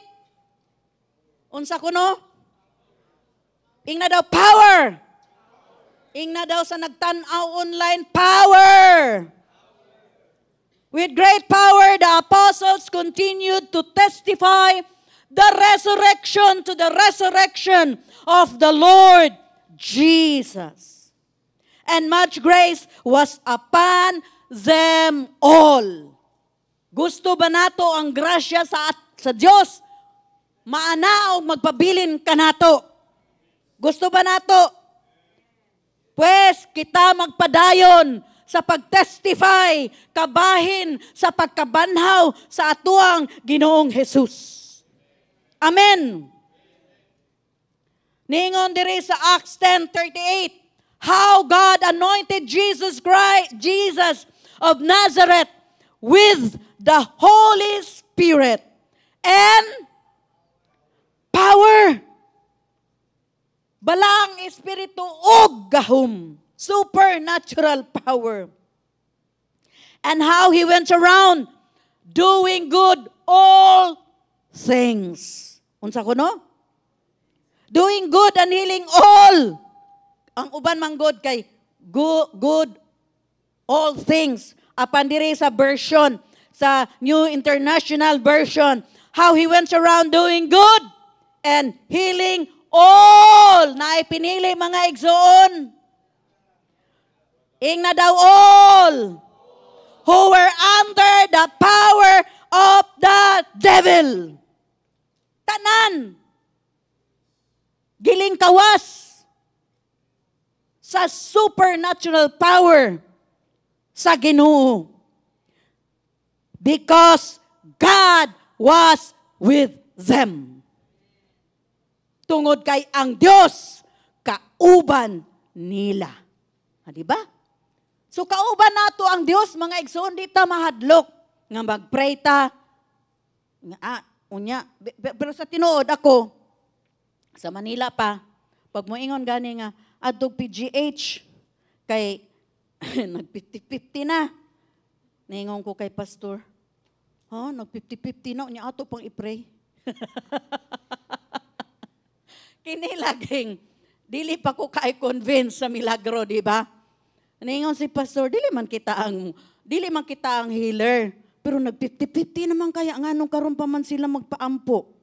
unsa kuno? Ingna daw power. Ingna daw sa nagtanaw online, power! With great power, the apostles continued to testify the resurrection to the resurrection of the Lord Jesus. And much grace was upon them all. Gusto ba nato ang grasya sa Diyos? Maana o magpabilin ka nato? Gusto ba nato? Pues kita magpadayon sa pagtestify, kabahin sa pagkabanhaw sa atuang Ginoong Jesus. Amen. Ningon diri sa Acts 10:38, how God anointed Jesus Christ, Jesus of Nazareth with the Holy Spirit and power. Balang espiritu og gahom. Supernatural power. And how he went around doing good all things. Unsa ko no? Doing good and healing all. Ang uban man good kay good all things. Apan diri sa version, sa New International Version, how he went around doing good and healing all. Na ipinili mga igsoon. Ingna daw all who were under the power of the devil. Tanan. Giling kawas sa supernatural power sa Ginoo. Because God was with them. Tungod kay ang Dios kauban nila. Di ba? So kauban nato ang Dios, mga igsoon, di ta mahadlok nga magpray ta. Unya, pero sa tinuod ako sa Manila pa, pag moingon gani nga adtog PGH kay nag-50-50 na. Ningon ko kay pastor, nag-50-50 na unya ato pang i-pray. Kini laging dili pa ko kay convince sa milagro, di ba? Ningon si pastor, dili man kita ang healer, pero nag-50-50 naman kaya nganong karon pa man sila magpaampo.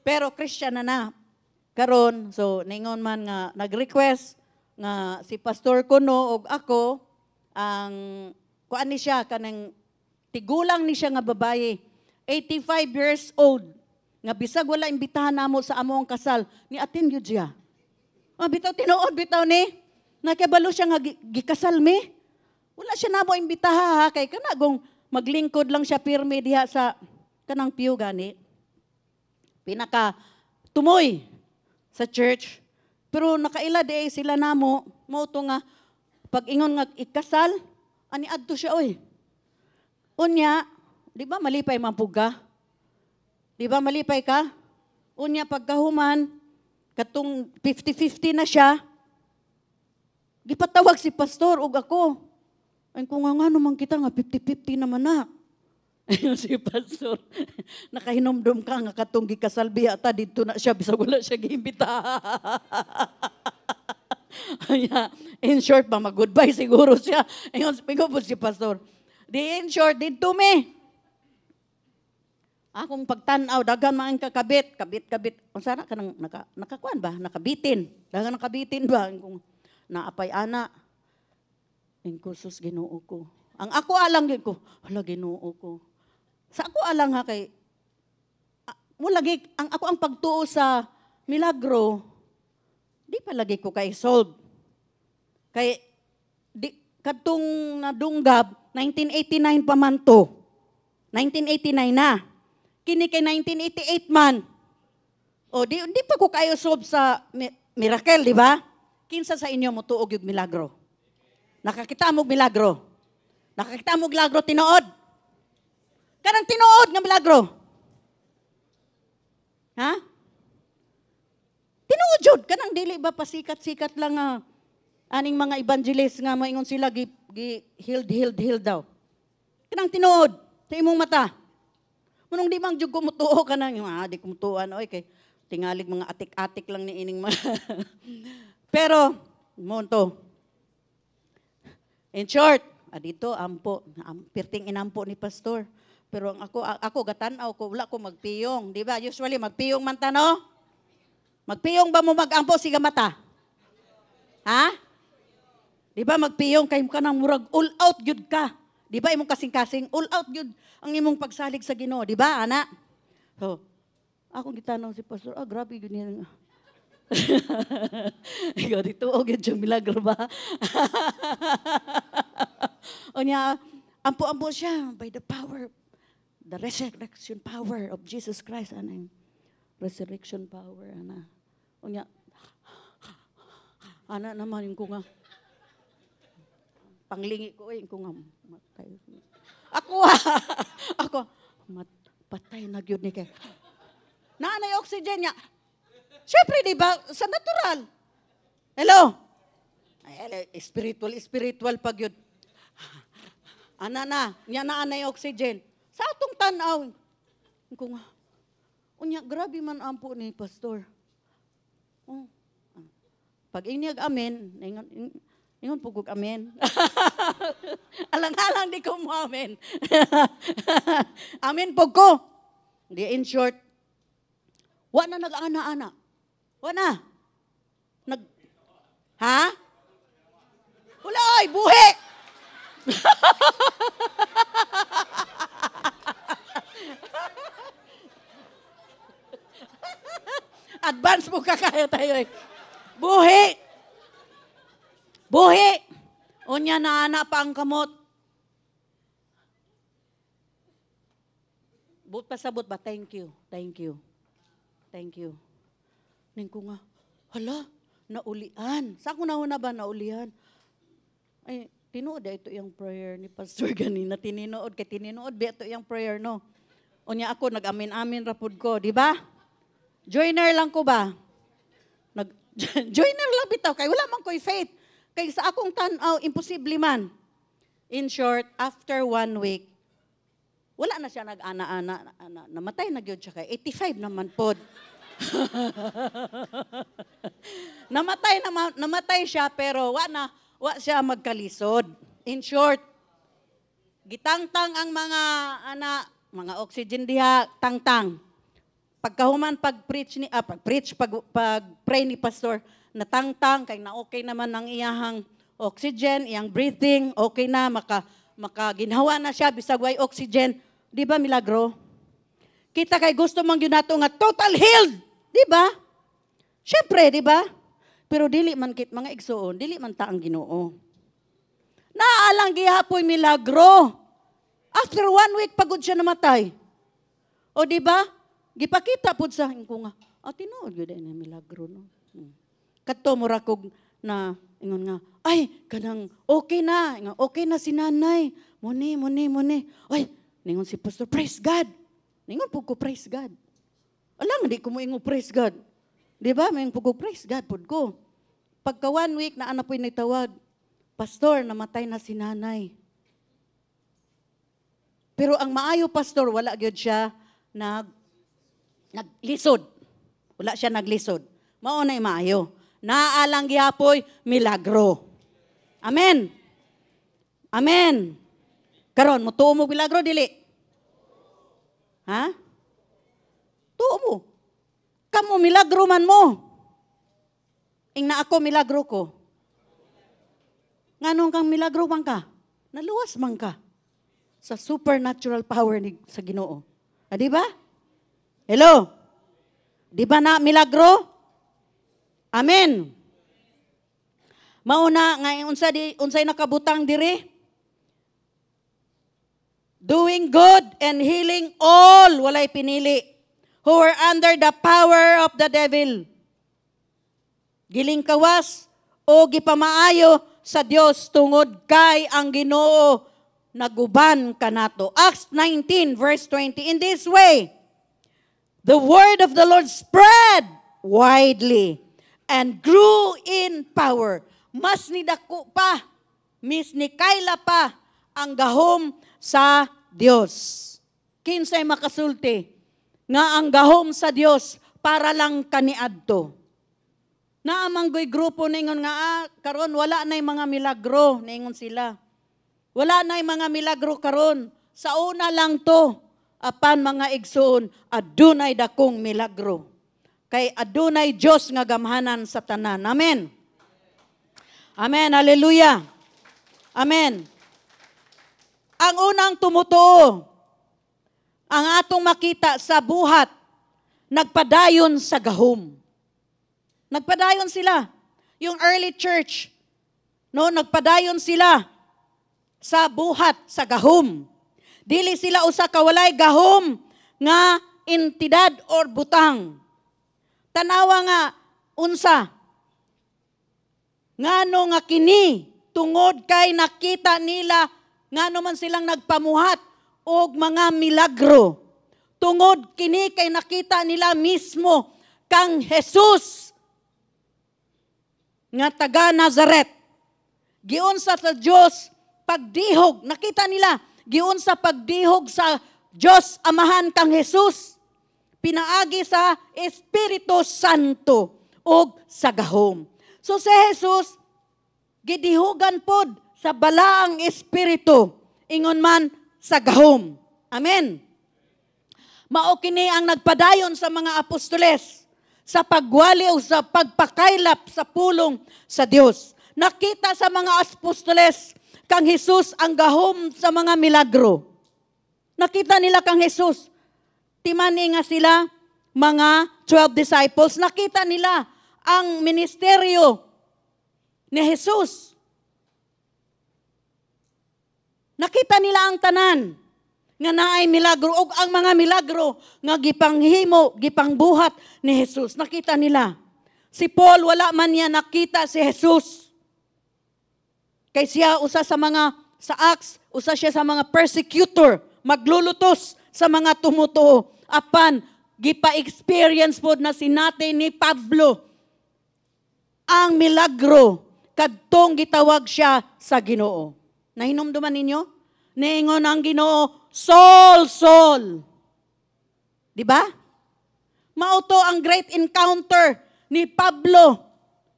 Pero Christian na karon, so ningon man nga nag-request nga si pastor kuno og ako ang kuan ni siya kanang tigulang ni siya nga babaye, 85 years old, nga bisag wala imbitahan namo sa among kasal, ni attend gyud siya. Bitaw tinuod bitaw ni. Nakibalo siya nga gikasal mi. Wala siya namo imbitaha kay kana gong maglingkod lang siya pirmi diha sa kanang pew gani. Pinaka tumoy sa church. Pero nakaila di sila namo mo to nga pag ingon nga ikasal ani adto siya oy. Unya, di ba malipay man pugka? Di ba malipay ka? Unya pagkahuman katong 50-50 na siya, gipatawag si pastor ug ako. Ay kung nga naman kita nga 50-50 naman na. Ayun si pastor, nakahinomdom ka nga katong gikasalbi ata dito na siya, bisag wala siya giimbita. In short, mag-goodbye siguro siya. Ayun, pigobod si pastor. In short, dito me. Akong pagtanaw, dagan man kakabit, kabit. Ang sana ka nang nakakuan ba? Nakabitin. Dagan nakabitin ba? Kung naapay ana. Ang kusus Ginoo ko. Ang ako alang ko, hala Ginoo ko. Sa ako alang ha kay, mulagi, ang pagtuo sa milagro, di pa lagi ko kay solve. Kay, katong nadunggab, 1989 pa man to. 1989 na. Kini kay 1988 man. O, di pa ko kayo solve sa miracle, di ba? Kinsa sa inyo mo tuog yung milagro? Nakakita mo milagro? Nakakita mo milagro tinuod? Kanang tinuod nga milagro? Ha? Tinuod jud, kanang dili ba pasikat-sikat lang aning mga evangelist nga moingon sila healed daw. Kanang tinuod sa imong mata. Munong di mang jud kumutuo ka nang, di kumutuan, oy, kay Tingalig mga atik-atik lang ni ining mga. Pero, monto. In short, dito, ampo. Pirting inampo ni pastor. Pero ako gatanaw ko, wala ko magpiyong. Di ba? Usually, magpiyong man tano. Magpiyong ba mo magampo siga mata? Ha? Di ba magpiyong kayo ka nang murag all out yun ka? Di ba imong kasing-kasing all out yun ang imong pagsalig sa Ginoo, di ba, ana? So, akong gitanong si pastor, grabe yun yan. Ikaw dito, yun yung milagro ba? O niya, ampo-ampo siya by the power, the resurrection power of Jesus Christ. Ano yung resurrection power, ana? O niya, ana naman yung kunga. Panglingi ko, yung kunga. Matay. Ako, patay na yun ni kay. Naanay oxygen niya. Siyempre, di ba, sa natural. Hello? Ay, spiritual pag yun. Niya naanay oxygen. Sa atong tanaw. Kung unya, grabe man ampo ni pastor. Oh. Pag inyag amen, ingon pugog amen. Alang-alang di ko mo amen. Amen pug ko. Di in short, wa na nag-ana-ana. Wa na. Ha? Wala ay, buhi! Advance mo kakaya tayo eh. Buhi! Buhi! Unya na ana pa ang kamot. But pasabot ba? Thank you. Thank you. Thank you. Ning ko nga, hala, naulian. Sa ako na ba naulian? Ay, tinuod ito yung prayer ni Pastor ganina. Tininood ba ito yung prayer, no? Unya ako, nag-amin-amin rapod ko, di ba? Joiner lang ko ba? Joiner lang bitaw, kay wala man ko'y faith. Kay sa akong tanaw, imposible man. In short, after 1 week, wala na siya nag-ana-ana. Namatay na gyud siya kay 85 naman pod. namatay siya pero wa siya magkalisod. In short, gitangtang ang mga oxygen diha, tangtang. Pagkahuman pag-pray ni pastor, natangtang kay na okay naman ang iyahang oxygen, iyang breathing, okay na makaginhawa na siya bisag way oxygen. Di ba milagro? Kita kay gusto man gyud nato nga total healed, di ba? Syempre, di ba? Pero dili man kit mga igsoon, dili man ta ang Ginoo. Naalang gihapoy milagro. After 1 week pagod siya namatay. O di ba? Gipakita pud sa akin ko nga, tinuod gyud na milagro no. Kadto mura kog na ingon nga, ay kanang okay na si nanay. Muni. Ay, ningon si pastor, praise God. Ningon pud ko praise God. Alang di ko mo ingon praise God. Di ba? May pud ko praise God pud ko. Pagka 1 week na ana po'y nitawag, pastor, namatay na si nanay. Pero ang maayo pastor, wala gyud siya naglisod. Wala siya naglisod. Mao nay maayo. Naalang gihapoy milagro. Amen. Amen. Karon mo tuo mo milagro dili? Ha? Tuo mo. Kamo milagro man mo. Ing na ako milagro ko. Nganong kang milagro man ka? Naluwas man ka sa supernatural power ni sa Ginoo. Di ba? Hello? Di ba na milagro? Amen. Mauna nga unsay nakabutang diri? Doing good and healing all, walay pinili, who were under the power of the devil. Giling kawas o gipamaayo sa Dios tungod kay ang Ginoo naguban kanato. Acts 19 verse 20. In this way, the word of the Lord spread widely and grew in power. Mas nidako pa, ni kaila pa ang gahom sa Dios. Kinsay makasulti nga ang gahom sa Dios para lang kaniadto. Naamanggoy grupo ningon nga karon wala nay mga milagro ningon sila. Wala nay mga milagro karon. Sa una lang to apan mga igsoon adunay dakong milagro. Kay adunay Dios nga gamhanan sa tanan. Amen. Amen. Hallelujah. Amen. Ang unang tumutuo ang atong makita sa buhat nagpadayon sa gahom. Nagpadayon sila. Yung early church, no, nagpadayon sila sa buhat, sa gahom. Dili sila usa ka walay gahom nga entidad or butang. Tanawa nga unsa. Ngano nga kini tungod kay nakita nila ngano man silang nagpamuhat og mga milagro. Tungod kini kay nakita nila mismo kang Jesus nga taga Nazaret. Giunsa sa Dios pagdihog, nakita nila giunsa pagdihog sa Dios Amahan kang Jesus. Pinaagi sa Espiritu Santo og sa gahom. So si Jesus gidihugan pod sa balaang espiritu ingon man sa gahom. Amen. Mao kini ang nagpadayon sa mga apostoles sa pagwali o sa pagpakaylap sa pulong sa Dios. Nakita sa mga apostoles kang Jesus ang gahom sa mga milagro. Nakita nila kang Jesus. Timani nga sila mga 12 disciples. Nakita nila ang ministeryo ni Jesus. Nakita nila ang tanan nga naay milagro o ang mga milagro nga gipanghimo, gipangbuhat ni Jesus. Nakita nila. Si Paul wala man niya nakita si Jesus. Kay siya usa sa mga sa Acts, usa siya sa mga persecutor, maglulutos sa mga tumutuo. Apan gipa-experience pod na sinati ni Pablo ang milagro kadtong gitawag siya sa Ginoo. Nahinumduman ninyo? Niingon ang Ginoo, Saul, Saul. Di ba? Mauto ang great encounter ni Pablo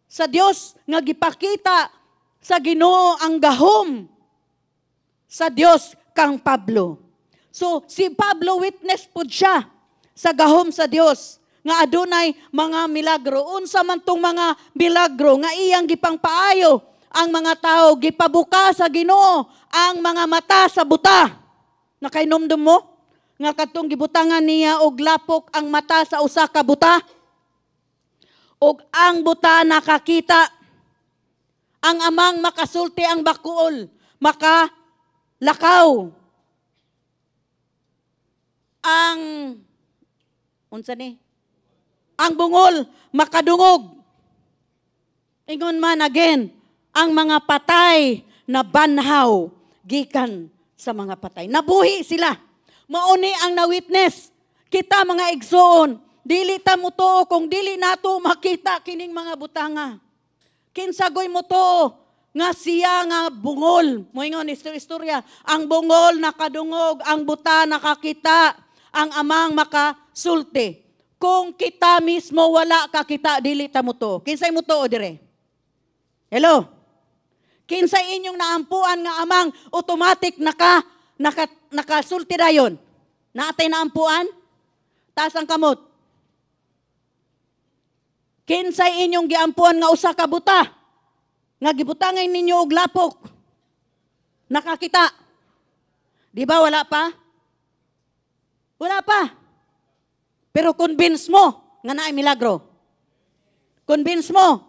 sa Dios nga gipakita sa Ginoo ang gahom sa Dios kang Pablo. So si Pablo witness pud siya sa gahom sa Dios nga adunay mga milagro. Unsa man tong mga milagro nga iyang gipangpaayo ang mga tao, gipabuka sa Ginoo ang mga mata sa buta. Nakainomdom mo? Nga katong gibutangan niya og lapok ang mata sa usa ka buta. Og ang buta nakakita. Ang amang makasulti ang bakuol, makalakaw. Ang unsa ni? Ang bungol makadungog. Ingon man again, ang mga patay na banhaw gikan sa mga patay. Nabuhi sila. Mauni ang na-witness. Kita mga igsoon, dili ta mo tuo kung dili nato makita kining mga butanga. Kinsagoy mo to nga siya nga bungol. Moingon istorya, ang bungol nakadungog, ang buta nakakita, ang amang makasulti. Kung kita mismo wala kakita, dili ta mo to. Kinsay mo to o dire? Hello? Kinsay inyong naampuan nga amang automatic nakasulti dayon? Naatay naampuan? Taas ang kamot. Kinsay inyong giampuan nga usa ka buta? Nga gibutangay ninyo og lapok. Nakakita. Di ba wala pa? Wala pa. Pero convince mo nga naay milagro. Convince mo.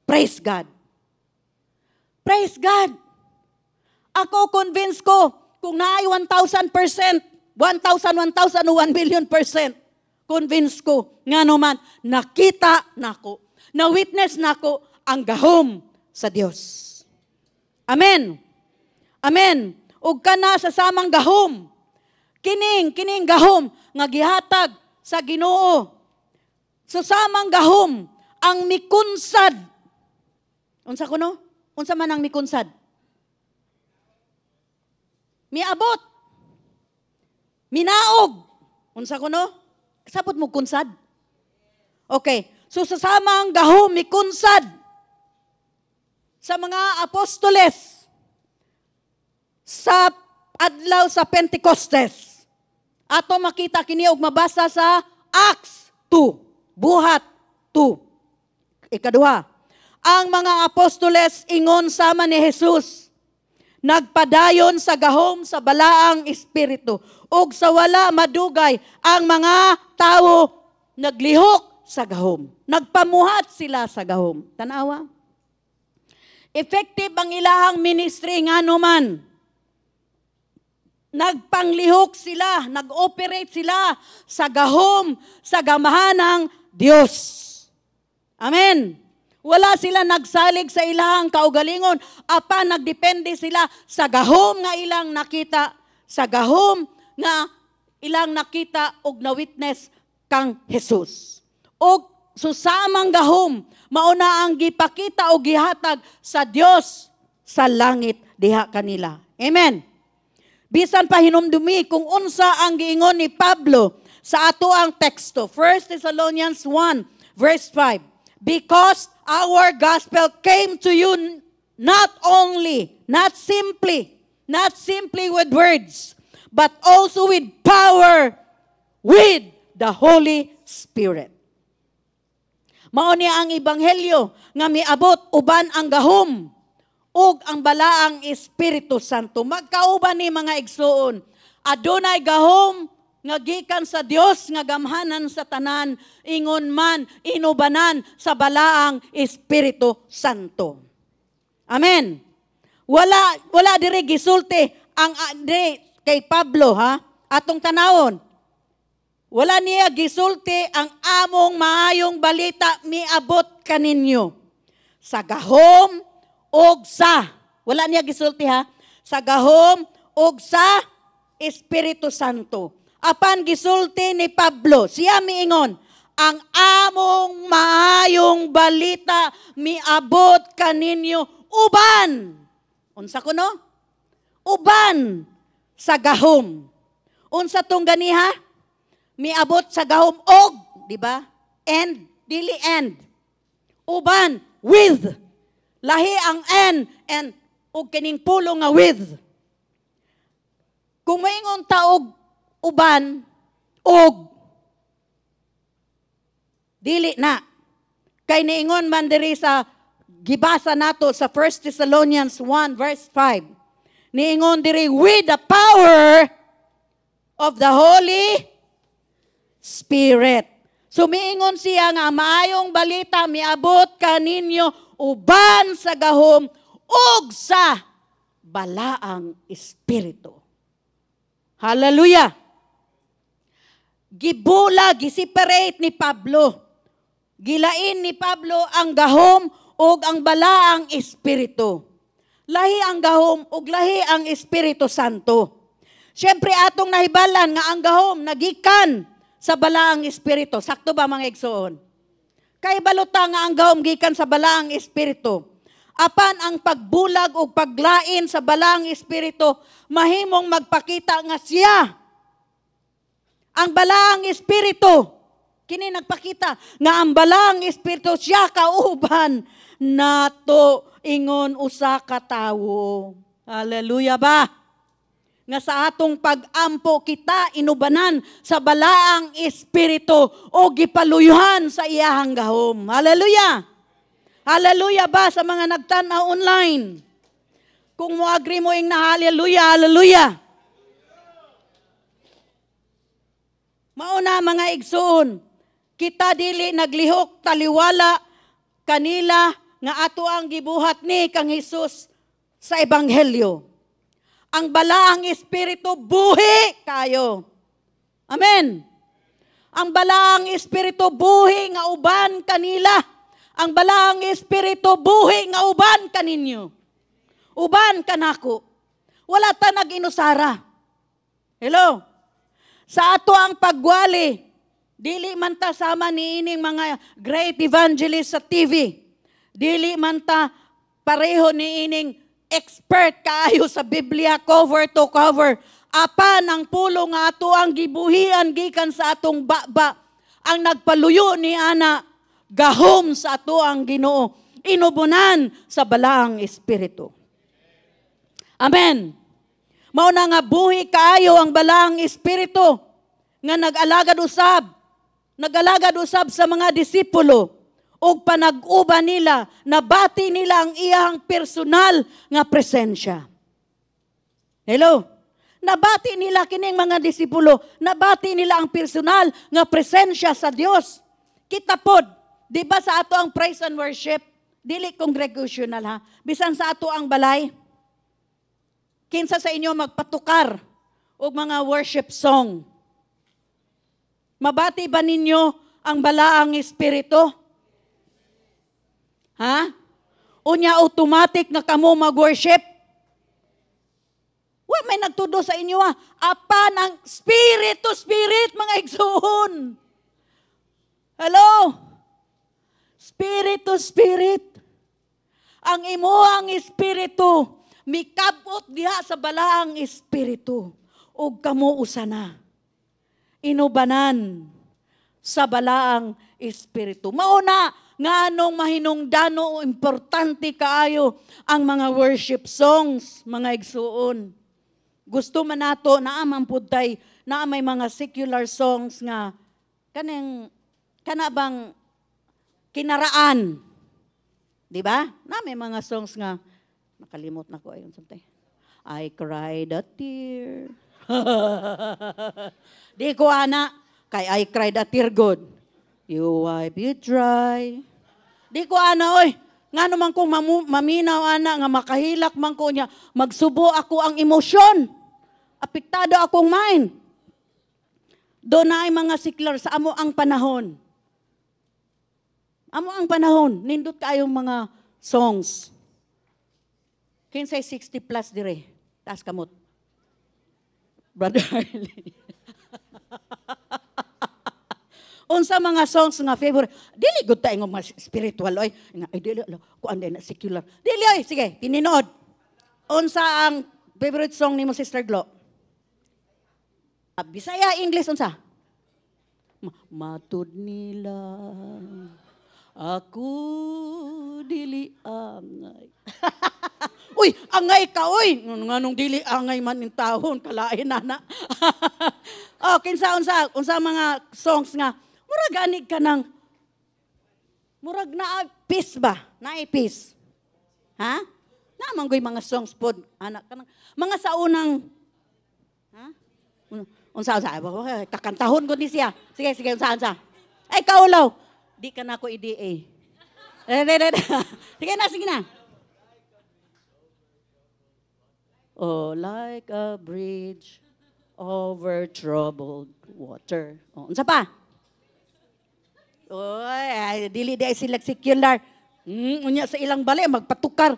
Praise God. Praise God. Ako convince ko kung naay 1,000%, 1,000, 1,000 o 1 billion %. Convince ko nga naman nakita nako, na-witness nako ang gahom sa Dios. Amen. Amen. Ug kana sa samang gahom. Kining gahom nga gihatag sa Ginoo. Sa samang gahom ang mikunsad. Unsa kuno? Unsa man ang mikunsad? Miabot. Minaog. Unsa kuno? Kasabot mo kunsad. Okay. So sasama ang gahom, mikunsad sa mga apostoles sa adlaw sa Pentecostes. Ato makita kini og mabasa sa Acts 2, buhat 2. Ikaduha, ang mga apostoles ingon sama ni Jesus, nagpadayon sa gahom sa balaang espiritu, ug sa wala madugay ang mga tawo naglihok sa gahom. Nagpamuhat sila sa gahom. Tanawa. Effective ang ilahang ministry ngano man. Nagpanglihok sila, nag-operate sila sa gahom, sa gamahan ng Diyos. Amen. Wala sila nagsalig sa ilahang kaugalingon, apan nagdepende sila sa gahom nga ilang nakita, sa gahom nga ilang nakita og na-witness kang Jesus. Og susamang gahom, mauna ang gipakita o gihatag sa Dios sa langit diha kanila. Amen. Bisan pa hinumdumi kung unsa ang giingon ni Pablo sa atoang teksto. 1 Thessalonians 1 verse 5. Because our gospel came to you not simply with words, but also with power, with the Holy Spirit. Mao niya ang ebanghelyo nga miabot uban ang gahom ug ang balaang Espiritu Santo. Magkauban ni mga igsoon. Adunay gahom nga gikan sa Dios nga gamhanan sa tanan, ingon man inubanan sa balaang Espiritu Santo. Amen. Wala diri gisulti ang kay Pablo ha atong tanawon. Wala niya gisulti ang among maayong balita miabot kaninyo. Sa gahom og sa, wala niya gisulti ha, sa gahom og sa Espiritu Santo. Apan gisulti ni Pablo, siya miingon, ang among maayong balita miabot kaninyo uban. Unsa kuno? Uban sa gahom. Unsa tong ganiha? Miabot sa gahom og, di ba? And, dili and. Uban, with. Lahi ang and og kining pulo nga with. Kung maingon ta og uban, og dili na. Kay niingon man diri sa gibasa nato sa 1 Thessalonians 1 verse 5. Niingon diri with the power of the Holy Spirit. Sumiingon siya nga maayong balita miabot kaninyo uban sa gahom ug sa balaang espiritu. Hallelujah. Gibula, giseparate ni Pablo. Gilain ni Pablo ang gahom ug ang balaang espiritu. Lahi ang gahom ug lahi ang Espiritu Santo. Siyempre atong nahibalan nga ang gahom nagikan sa balaang espiritu. Sakto ba mga igsoon? Kay baluta nga ang gahom gikan sa balaang espiritu. Apan ang pagbulag o paglain sa balaang espiritu, mahimong magpakita nga siya. Ang balaang espiritu, kini nagpakita nga ang balaang espiritu siya kauban nato ingon usa ka tawo. Hallelujah ba? Nga sa atong pag-ampo kita inubanan sa balaang espiritu o gipaluyuhan sa iyahang gahom. Hallelujah! Hallelujah ba sa mga nagtanaw online? Kung mo agree mo ing na hallelujah, hallelujah! Mauna mga igsoon, kita dili naglihok taliwala kanila nga ato ang gibuhat ni kang Hesus sa ebanghelyo. Ang balaang espiritu buhi kayo. Amen. Ang balaang espiritu buhi nga uban kanila. Ang balaang espiritu buhi nga uban kaninyo. Uban kanako. Wala ta nag-inusara. Hello. Sa ato ang pagwali, dili man ta sama ni ining mga great evangelist sa TV. Dili man ta pareho ni ining expert kaayo sa Biblia cover to cover. Apan ang pulo nga ato ang gibuhian gikan sa atong baba. ang nagpaluyo ni ana gahom sa ato ang Ginoo, inubunan sa balaang espiritu. Amen. Mao na nga buhi kaayo ang balaang espiritu nga nag-alagad usab sa mga disipulo ug panag-uban nila, nabati nila ang iyang personal nga presensya. Hello? Nabati nila kining mga disipulo, nabati nila ang personal nga presensya sa Dios. Kita pod, di ba sa ato ang praise and worship, dili congregational ha, bisan sa ato ang balay, kinsa sa inyo magpatukar og mga worship song. Mabati ba ninyo ang balaang espiritu? Ha? Unya automatic na kamo mag-worship? Wa may nagtudo sa inyo ha? Apan ang spirit to spirit, mga igsoon. Hello? Spirit to spirit. Ang imuang espiritu, mikabot diha sa balaang espiritu. Ug kamo usana. Inubanan sa balaang espiritu. Mauna, nga anong mahinungdano o importante kaayo ang mga worship songs, mga igsuon. Gusto man nato na amampudtay na may mga secular songs nga kanabang kinaraan. Di ba? Na may mga songs nga nakalimot na ko ayon something. I cried a tear. Di ko ana kay I cried a tear good. You wipe it dry. Di ko ana, oy. Nga naman kung maminaw, ana, nga makahilak man ko niya, magsubo ako ang emosyon. Apektado akong mind. Doon na ay mga secular sa amo ang panahon. Amo ang panahon. Nindot kayong mga songs. Kinsay 60 plus dire. Taas kamot. Brother Harley. Unsa mga songs nga favorite? Dili gud ta ingong mga spiritual oy. Ay dili kuan na secular. Dili oy, sige, tininood. Unsa ang favorite song nimo Sister Glo? Bisaya, English unsa? Matud nila ako dili angay. Uy, angay ka uy. Nganong dili angay man in taon kalain na. Oh, kinsa unsa mga songs nga murag anig ka ng, murag na peace ba? Naay peace. Ha? Naman go'y mga songs pod. Anak ka ng, mga sa unang, ha? Unsa, kakantahon ko ni siya. Sige, unsa. Ay, kaulaw. Di ka na ako EDA. Sige na. Oh, like a bridge over troubled water. Oh, unsa pa? Oy, dili di sila secular. Unya sa ilang bali magpatukar.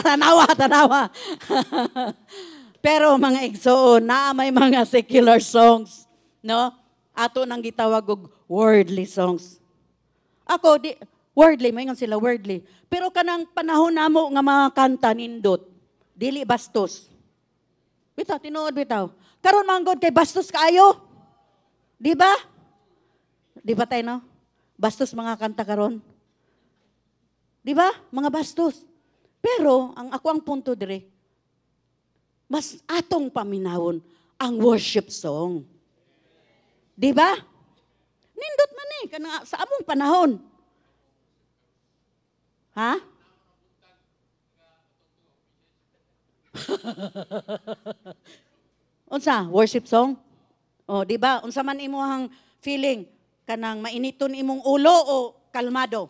Tanawa. Pero mga igsoon, na may mga secular songs, no? Ato nang gitawag og worldly songs. Ako worldly, may sila worldly. Pero kanang panahon namo nga mga kanta nindot, dili bastos. Bitaw tinuod bitaw. Karon manggod kay bastos kaayo. Di ba? Di ba tayo, no? Bastos mga kanta karon. Di ba? Mga bastos. Pero, ako ang punto dire, mas atong paminawon ang worship song. Di ba? Nindot man sa among panahon. Ha? Unsa? Worship song? O, di ba? Unsa man imuhang feeling? Kanang mainiton imong ulo o kalmado?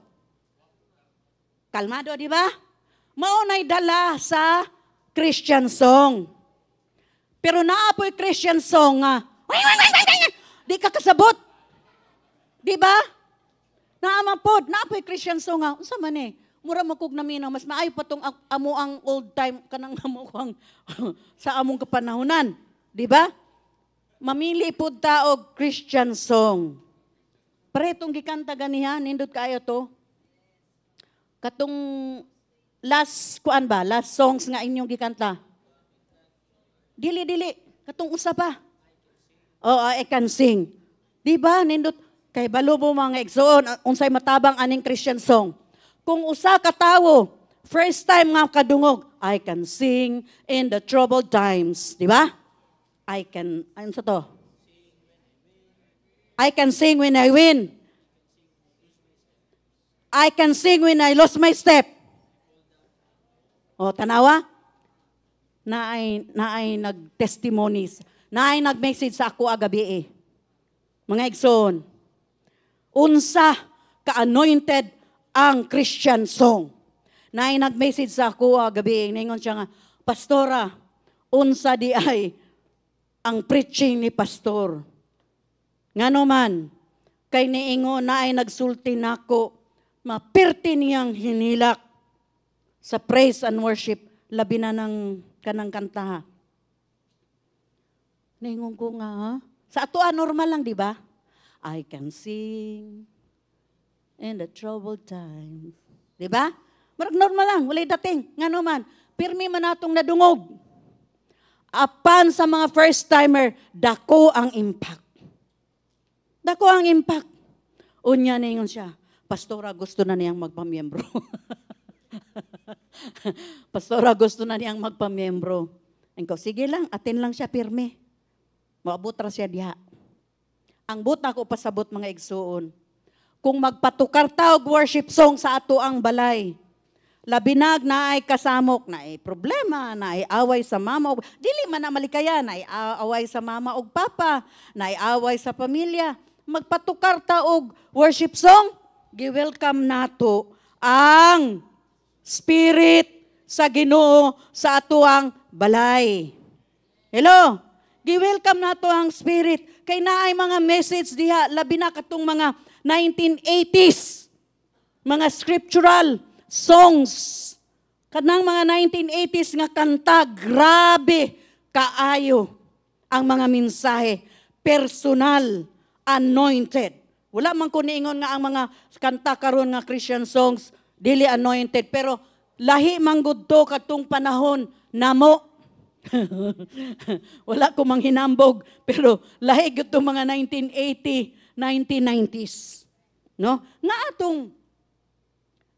Kalmado, di ba? Maunay dala sa Christian song. Pero naapoy Christian song nga, di ka kasabot. Di ba? Naapoy Christian song nga, unsa man mura magkog naminaw, mas maayo pa tong amo ang old time, kanang amo ang sa among kapanahunan. Di ba? Mamili po ta og Christian song. Paretong gikanta ganiha, nindot kaayo to. Katong last songs nga inyong gikanta. Dili. Katong usa pa. Oh, I can sing. Di ba? Nindot, kay balubo mga igsoon, unsay matabang aning Christian song. Kung usa ka tawo, first time nga kadungog, I can sing in the troubled times. Di ba? Ano sa to? I can sing when I win. I can sing when I lost my step. O, tanawa? Naay nag-testimonies. Naay nag-message sa ako agabi Mga igsoon, unsa ka-anointed ang Christian song. Naay nag-message sa ako agabi ningon siya nga, Pastora, unsa di ay ang preaching ni pastor. Ngano man, kay niingon na ay nagsulti nako, mapirti niyang hinilak sa praise and worship, labi na ng kanang kanta. Niingon ko nga, sa ato normal lang, di ba? I can sing in the troubled times. Di ba? Marag normal lang, walay dating. Ngano man, pirmi man natong nadungog. Apan sa mga first-timer, dako ang impact. Dako ang impact. Unya na siya, Pastora, gusto na niyang magpamiyembro. Pastora, gusto na niyang magpamiyembro. Engko, sige lang, atin lang siya pirme. Maabot ra siya diha. Ang buta ko pasabot mga igsuon. Kung magpatukar taog worship song sa ato ang balay, labinag na ay kasamok, na ay problema, na ay away sa mama, dili man na malikaya, na ay away sa mama o papa, na ay away sa pamilya, magpatukar taog worship song, gi-welcome nato ang Spirit sa Ginoo sa ato ang balay. Hello? Gi-welcome nato ang Spirit. Kay naay mga message diha, labi na katong mga 1980s, mga scriptural songs. Kanang mga 1980s nga kanta, grabe kaayo ang mga mensahe. Personal, anointed. Wala man ko niingon nga ang mga kanta karon nga Christian songs, dili anointed. Pero lahi man gud to katong panahon namo. Wala ko mang hinambog, pero lahi gud to mga 1980, 1990s. No? Nga atong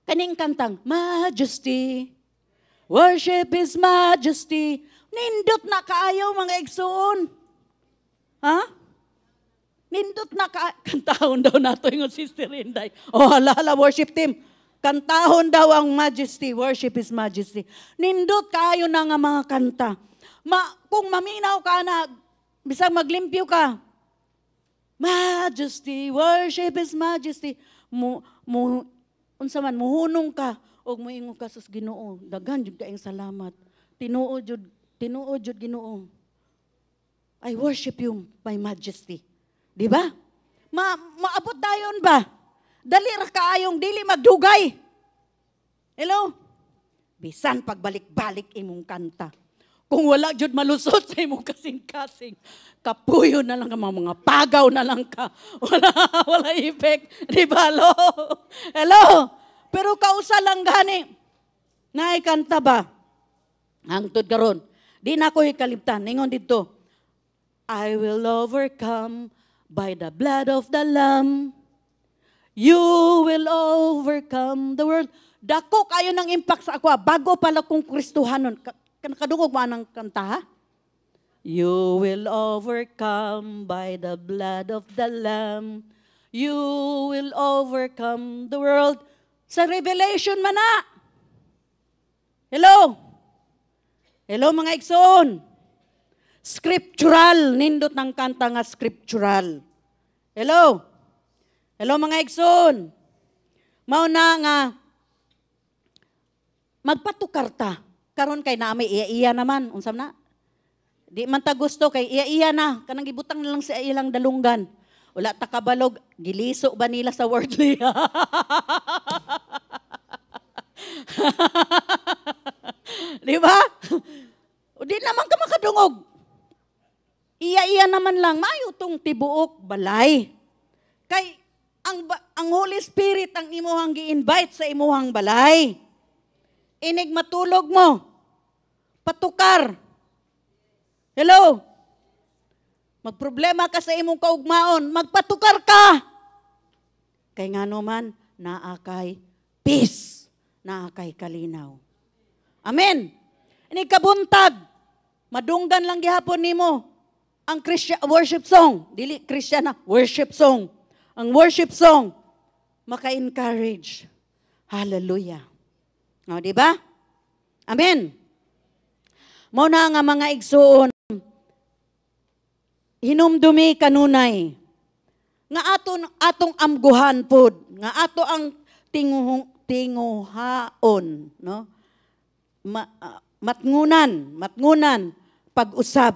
kaning kantang, Majesty, worship His Majesty. Nindot na kaayo mga igsoon. Ha? Nindot na kantahon daw nato yung Sister Inday. Oh, hala, worship team. Kantahon daw ang Majesty, worship His Majesty. Nindot kaayo na nga mga kanta. Kung maminaw ka na, bisang maglimpyo ka, Majesty, worship His Majesty. Unsa man muhunong ka og moingon ka sa Ginoo, daghan jud kaayong salamat. Tinuod jud Ginoo. I worship you, my Majesty. Di ba? Maabot dayon ba? Dali ra kaayong dili magdugay. Hello? Bisan pagbalik-balik imong kanta. Kung wala jud malusot sa imong kasing-kasing, kapuyo na lang ka, mga pagaw na lang ka. Wala effect. Di ba? Hello? Pero kausa lang gani. Naikanta ba? Hangtod karon. Di na ko hikaliptan. Ningon dito. I will overcome by the blood of the Lamb. You will overcome the world. Dako kayo ng impact sa ako. Bago pala kong Kristuhanon. Kadungog mo anang kanta, ha? You will overcome by the blood of the Lamb. You will overcome the world. Sa Revelation man na. Hello? Hello mga igsoon. Scriptural. Nindot ng kanta nga scriptural. Hello? Hello mga igsoon. Mao na nga magpatukar ta. Karon kay na may iya-iya naman. Unsam na? Di man ta gusto kay iya-iya na. Kanang gibutang na lang sa ilang dalunggan. Wala ta kabalog. Giliso ba nila sa worldly? Di ba? O di naman ka makadungog. Iya-iya naman lang. Mayo tong tibuok balay. Kay ang Holy Spirit ang imuhang gi-invite sa imuhang balay. Inig matulog mo. Patukar. Hello? Magproblema ka sa imong kaugmaon, magpatukar ka. Kay nga naman, naakay peace, naakay kalinaw. Amen. Ini kabuntag, madunggan lang gihapon nimo ang worship song. Dili Christian na, worship song. Ang worship song, maka-encourage. Hallelujah. O, di ba? Amen. Mao na nga mga igsuon, hinumdumi kanunay, nga atong amguhan pod, nga ato ang tinguhaon, no? Matngunan, pag-usab.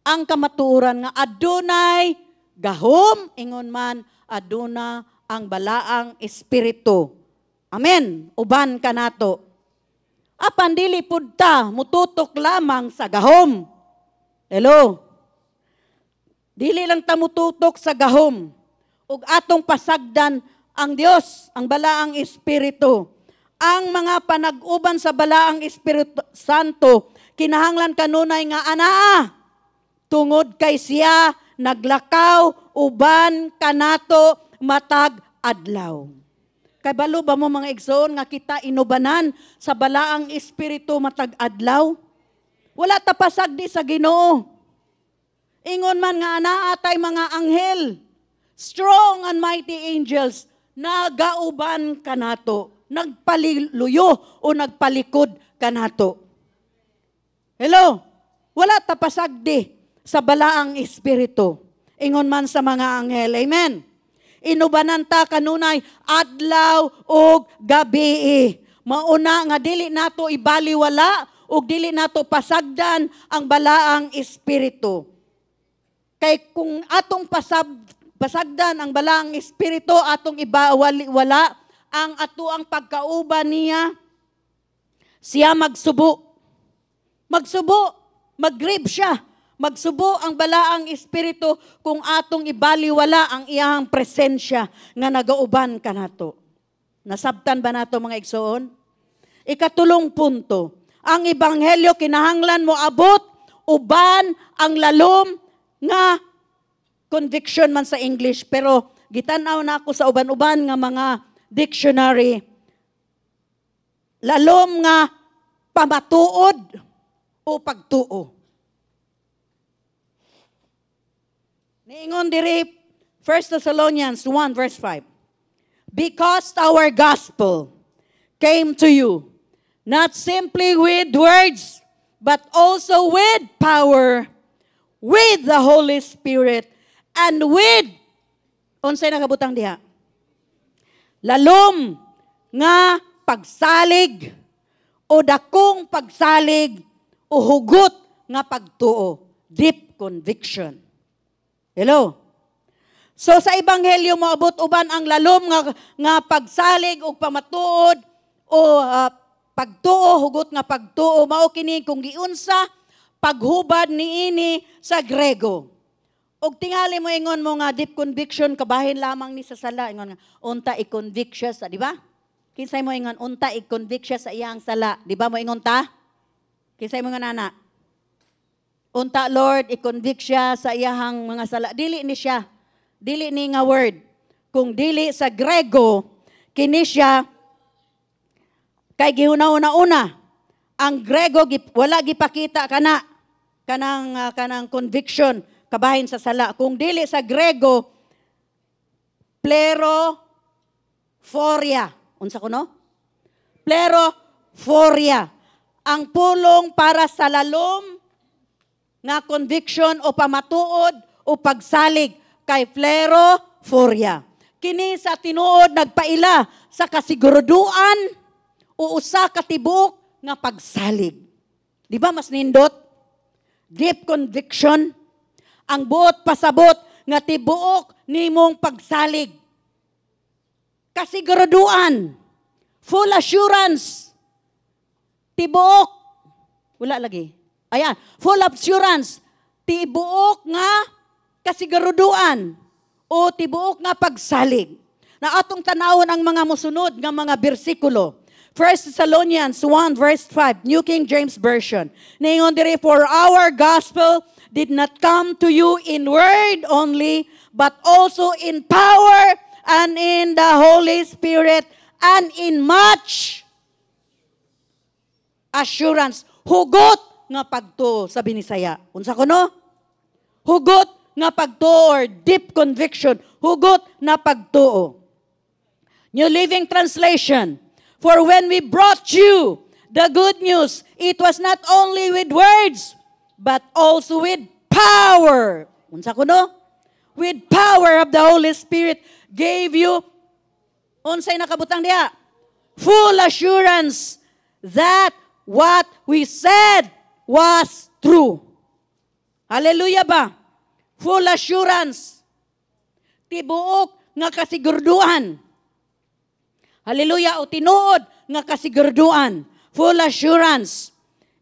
Ang kamatuoran nga adunay gahom, ingon man, aduna ang balaang espiritu. Amen. Uban kanato. Apan dili pud ta mututok lamang sa gahom. Hello. Dili lang ta mututok sa gahom. Ug atong pasagdan ang Dios, ang balaang espiritu. Ang mga panag-uban sa balaang Espiritu Santo, kinahanglan kanunay nga anaa. Tungod kay siya naglakaw uban kanato matag adlaw. Kay balo ba mo mga igsoon nga kita inubanan sa balaang espiritu matag adlaw? Wala ta pasagdi sa Ginoo. Ingon man nga anaa tay mga anghel, strong and mighty angels, nagauban kanato, nagpaliluyo o nagpalikod kanato. Hello? Wala ta pasagdi sa balaang espiritu. Ingon man sa mga anghel. Amen. Inubanan ta kanunay adlaw ug gabi. Mauna nga dili nato ibaliwala ug dili nato pasagdan ang balaang espiritu. Kay kung atong pasagdan ang balaang espiritu, atong ibaliwala ang atuang pagkauban niya, siya magsubo. Mag-grieve siya. Magsubo ang balaang espiritu kung atong ibaliwala ang iyang presensya nga nagauban kanato. Nasabtan ba nato mga igsoon? Ikatulong punto, ang ebanghelyo kinahanglan mo abot uban ang lalom nga conviction man sa English, pero gitanaw na ako sa uban-uban nga mga dictionary. Lalom nga pamatuod o pagtuo. Niingon diri 1 Thessalonians 1 verse 5. Because our gospel came to you, not simply with words, but also with power, with the Holy Spirit, and with, unsay nakabutang diha? Lalom nga pagsalig, o dakong pagsalig, o hugot nga pagtuo, deep conviction. Hello? So sa ebanghelyo moabot uban ang lalom nga pagsalig o pamatuod o pagtuo, hugot nga pagtuo, mao kini kung giunsa paghubad niini sa Grego. Og tingali mo ingon mo nga deep conviction, kabahin lamang ni sa sala, ingon nga unta i-convict siya sa, di ba? Kinsay mo ingon unta i-convict siya sa iyang sala, di ba mo ingon ta? Kinsay mo nga nana? Unta Lord, i-convict siya sa iyahang mga sala. Dili ni siya. Dili ni nga word. Kung dili sa Grego, kini siya, kay gihuna-una. Ang Grego, wala gipakita kanang conviction, kabahin sa sala. Kung dili sa Grego, plerophoria. Unsa ko no? Plerophoria. Ang pulong para sa lalom, nga conviction o pamatuod o pagsalig kay plerophoria. Kini sa tinuod nagpaila sa kasiguruduan o usa ka tibuok nga pagsalig. Di ba mas nindot? Deep conviction. Ang buot pasabot nga tibuok nimong pagsalig. Kasiguruduan. Full assurance. Tibuok. Wala lagi. Ayan, full assurance, tibuok nga kasiguruduan o tibuok nga pagsalig. Na atong tanawon ang mga musunod nga mga bersikulo. 1 Thessalonians 1 verse 5, New King James Version. Ningon diri, for our gospel did not come to you in word only, but also in power and in the Holy Spirit and in much assurance. Hugot nga pagtuo sa Binisaya. Unsa kuno? Hugot nga pagtuo or deep conviction. Hugot na pagtuo. New Living Translation. For when we brought you the good news, it was not only with words, but also with power. Unsa kuno? With power of the Holy Spirit gave you, unsay nakabutang diha? Full assurance that what we said was true. Hallelujah ba? Full assurance. Tibuok nga kasigurduan. Hallelujah. O tinuod nga kasigurduan. Full assurance.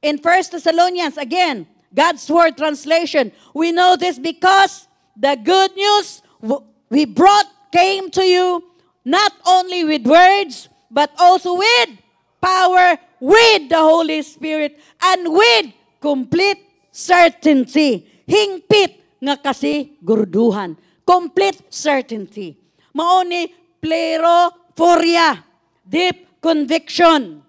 In 1 Thessalonians, again, God's Word translation, we know this because the good news we brought came to you not only with words, but also with power, with the Holy Spirit, and with complete certainty. Hingpit nga kasigurduhan. Complete certainty. Mao ni plerophoria, deep conviction.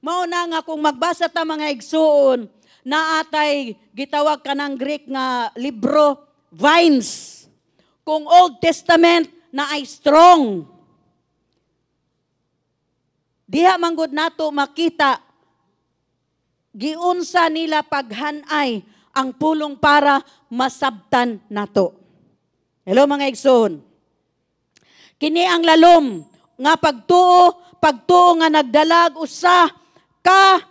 Mao na nga kung magbasa ta mga igsuon, na atay gitawag ka ng Greek nga libro, vines. Kung Old Testament na ay strong. Diha manggod nato makita giunsa nila paghanay ang pulong para masabtan nato. Hello mga igsoon. Kini ang lalom nga pagtuo nga nagdalag usa ka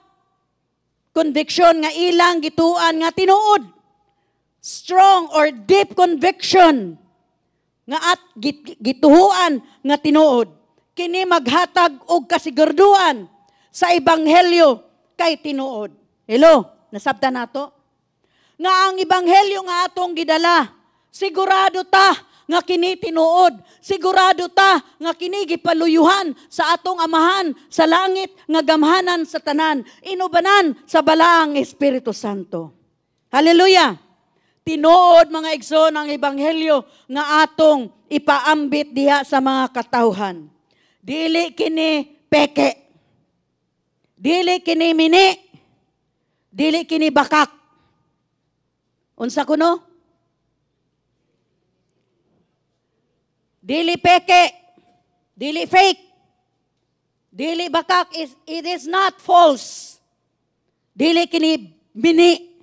conviction nga ilang gituan nga tinuod. Strong or deep conviction nga at gituhuan nga tinuod. Kini maghatag og kasigurduan sa ebanghelyo kay tinuod. Hello, nasabtan nato? Nga ang ebanghelyo nga atong gidala, sigurado ta nga kini tinuod, sigurado ta nga kini gipaluyuhan sa atong amahan sa langit nga gamhanan sa tanan, inubanan sa balaang Espiritu Santo. Hallelujah. Tinuod mga igsoon ang ebanghelyo nga atong ipaambit diha sa mga katawhan. Dili kini peke. Dili kini mini. Dili kini bakak. Unsa kuno? Dili peke. Dili fake. Dili bakak. It is not false. Dili kini mini.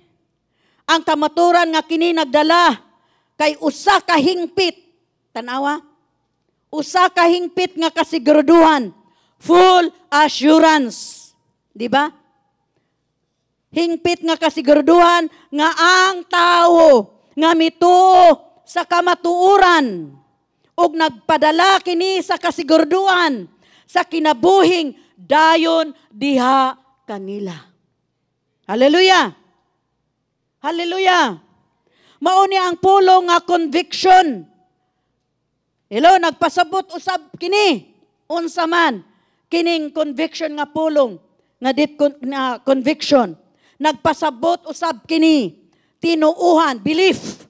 Ang kamaturan nga kini nagdala kay usa ka hingpit. Tanawa? Usa ka hingpit nga kasiguraduhan. Full assurance. Di ba? Hingpit nga kasiguraduhan nga ang tao nga mituo sa kamatuoran ug nagpadala kini sa kasiguraduhan sa kinabuhing dayon diha kanila. Hallelujah. Hallelujah. Mao ni ang pulong nga conviction. Hello, nagpasabot usab kini. Unsa man kining conviction nga pulong nga conviction. Nagpasabot usab kini tinuuhan, belief.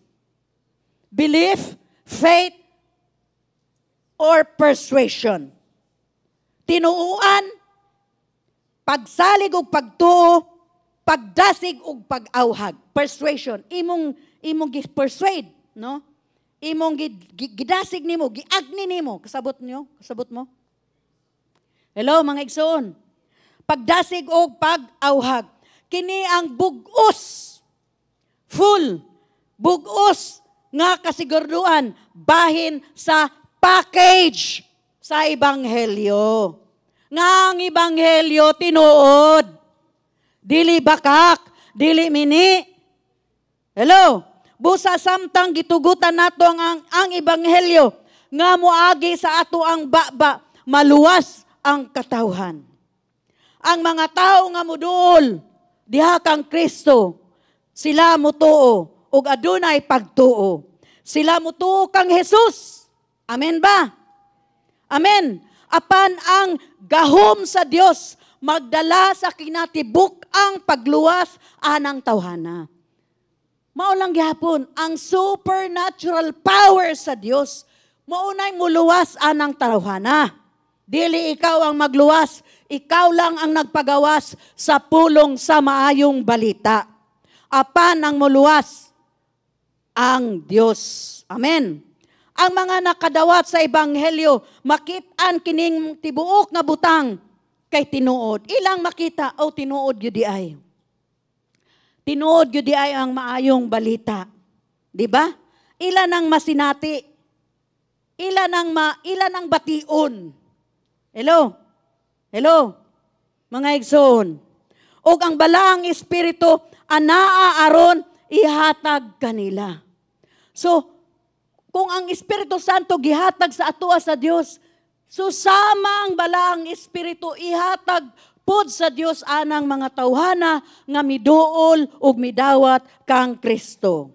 Belief, faith, or persuasion. Tinuuan, pagsalig ug pagtuo, pagdasig ug pag-awhag. Persuasion, imong gi-persuade, no? Imong gidasig nimo, giagni nimo, kasabot niyo, kasabot mo. Hello mga igsoon. Pagdasig og pag-awhag. Kini ang bugos. Full bugos nga kasiguraduhan bahin sa package sa ebanghelyo. Nga ang ebanghelyo tinuod. Dili bakak, dili mini. Hello. Busa samtang gitugutan nato ang ebanghelyo nga moagi sa ato ang baba, maluwas ang katawhan. Ang mga tao nga moduol diha kang Kristo, sila mutuo ug adunay pagtuo. Sila mutuo kang Jesus. Amen ba? Amen. Apan ang gahom sa Dios magdala sa kinatibuk ang pagluwas anang tawhana. Mao lang gihapon ang supernatural power sa Dios. Maunay muluwas anang tawhana. Dili ikaw ang magluwas, ikaw lang ang nagpagawas sa pulong sa maayong balita. Apan ang muluwas ang Dios. Amen. Ang mga nakadawat sa ebanghelyo, makit-an kining tibuok nga butang kay tinuod. Ilang makita, tinuod yun di ay. Tinuod yun di ay ang maayong balita. Di ba? Ilan ang masinati. Ilan ang bation. Hello? Hello? Mga igsoon. O ang balaang espiritu, anaa aron ihatag kanila. So, kung ang Espiritu Santo gihatag sa atua sa Dios, susama ang balaang espiritu ihatag pod sa Dios anang mga tawhana nga miduol ug midawat kang Kristo.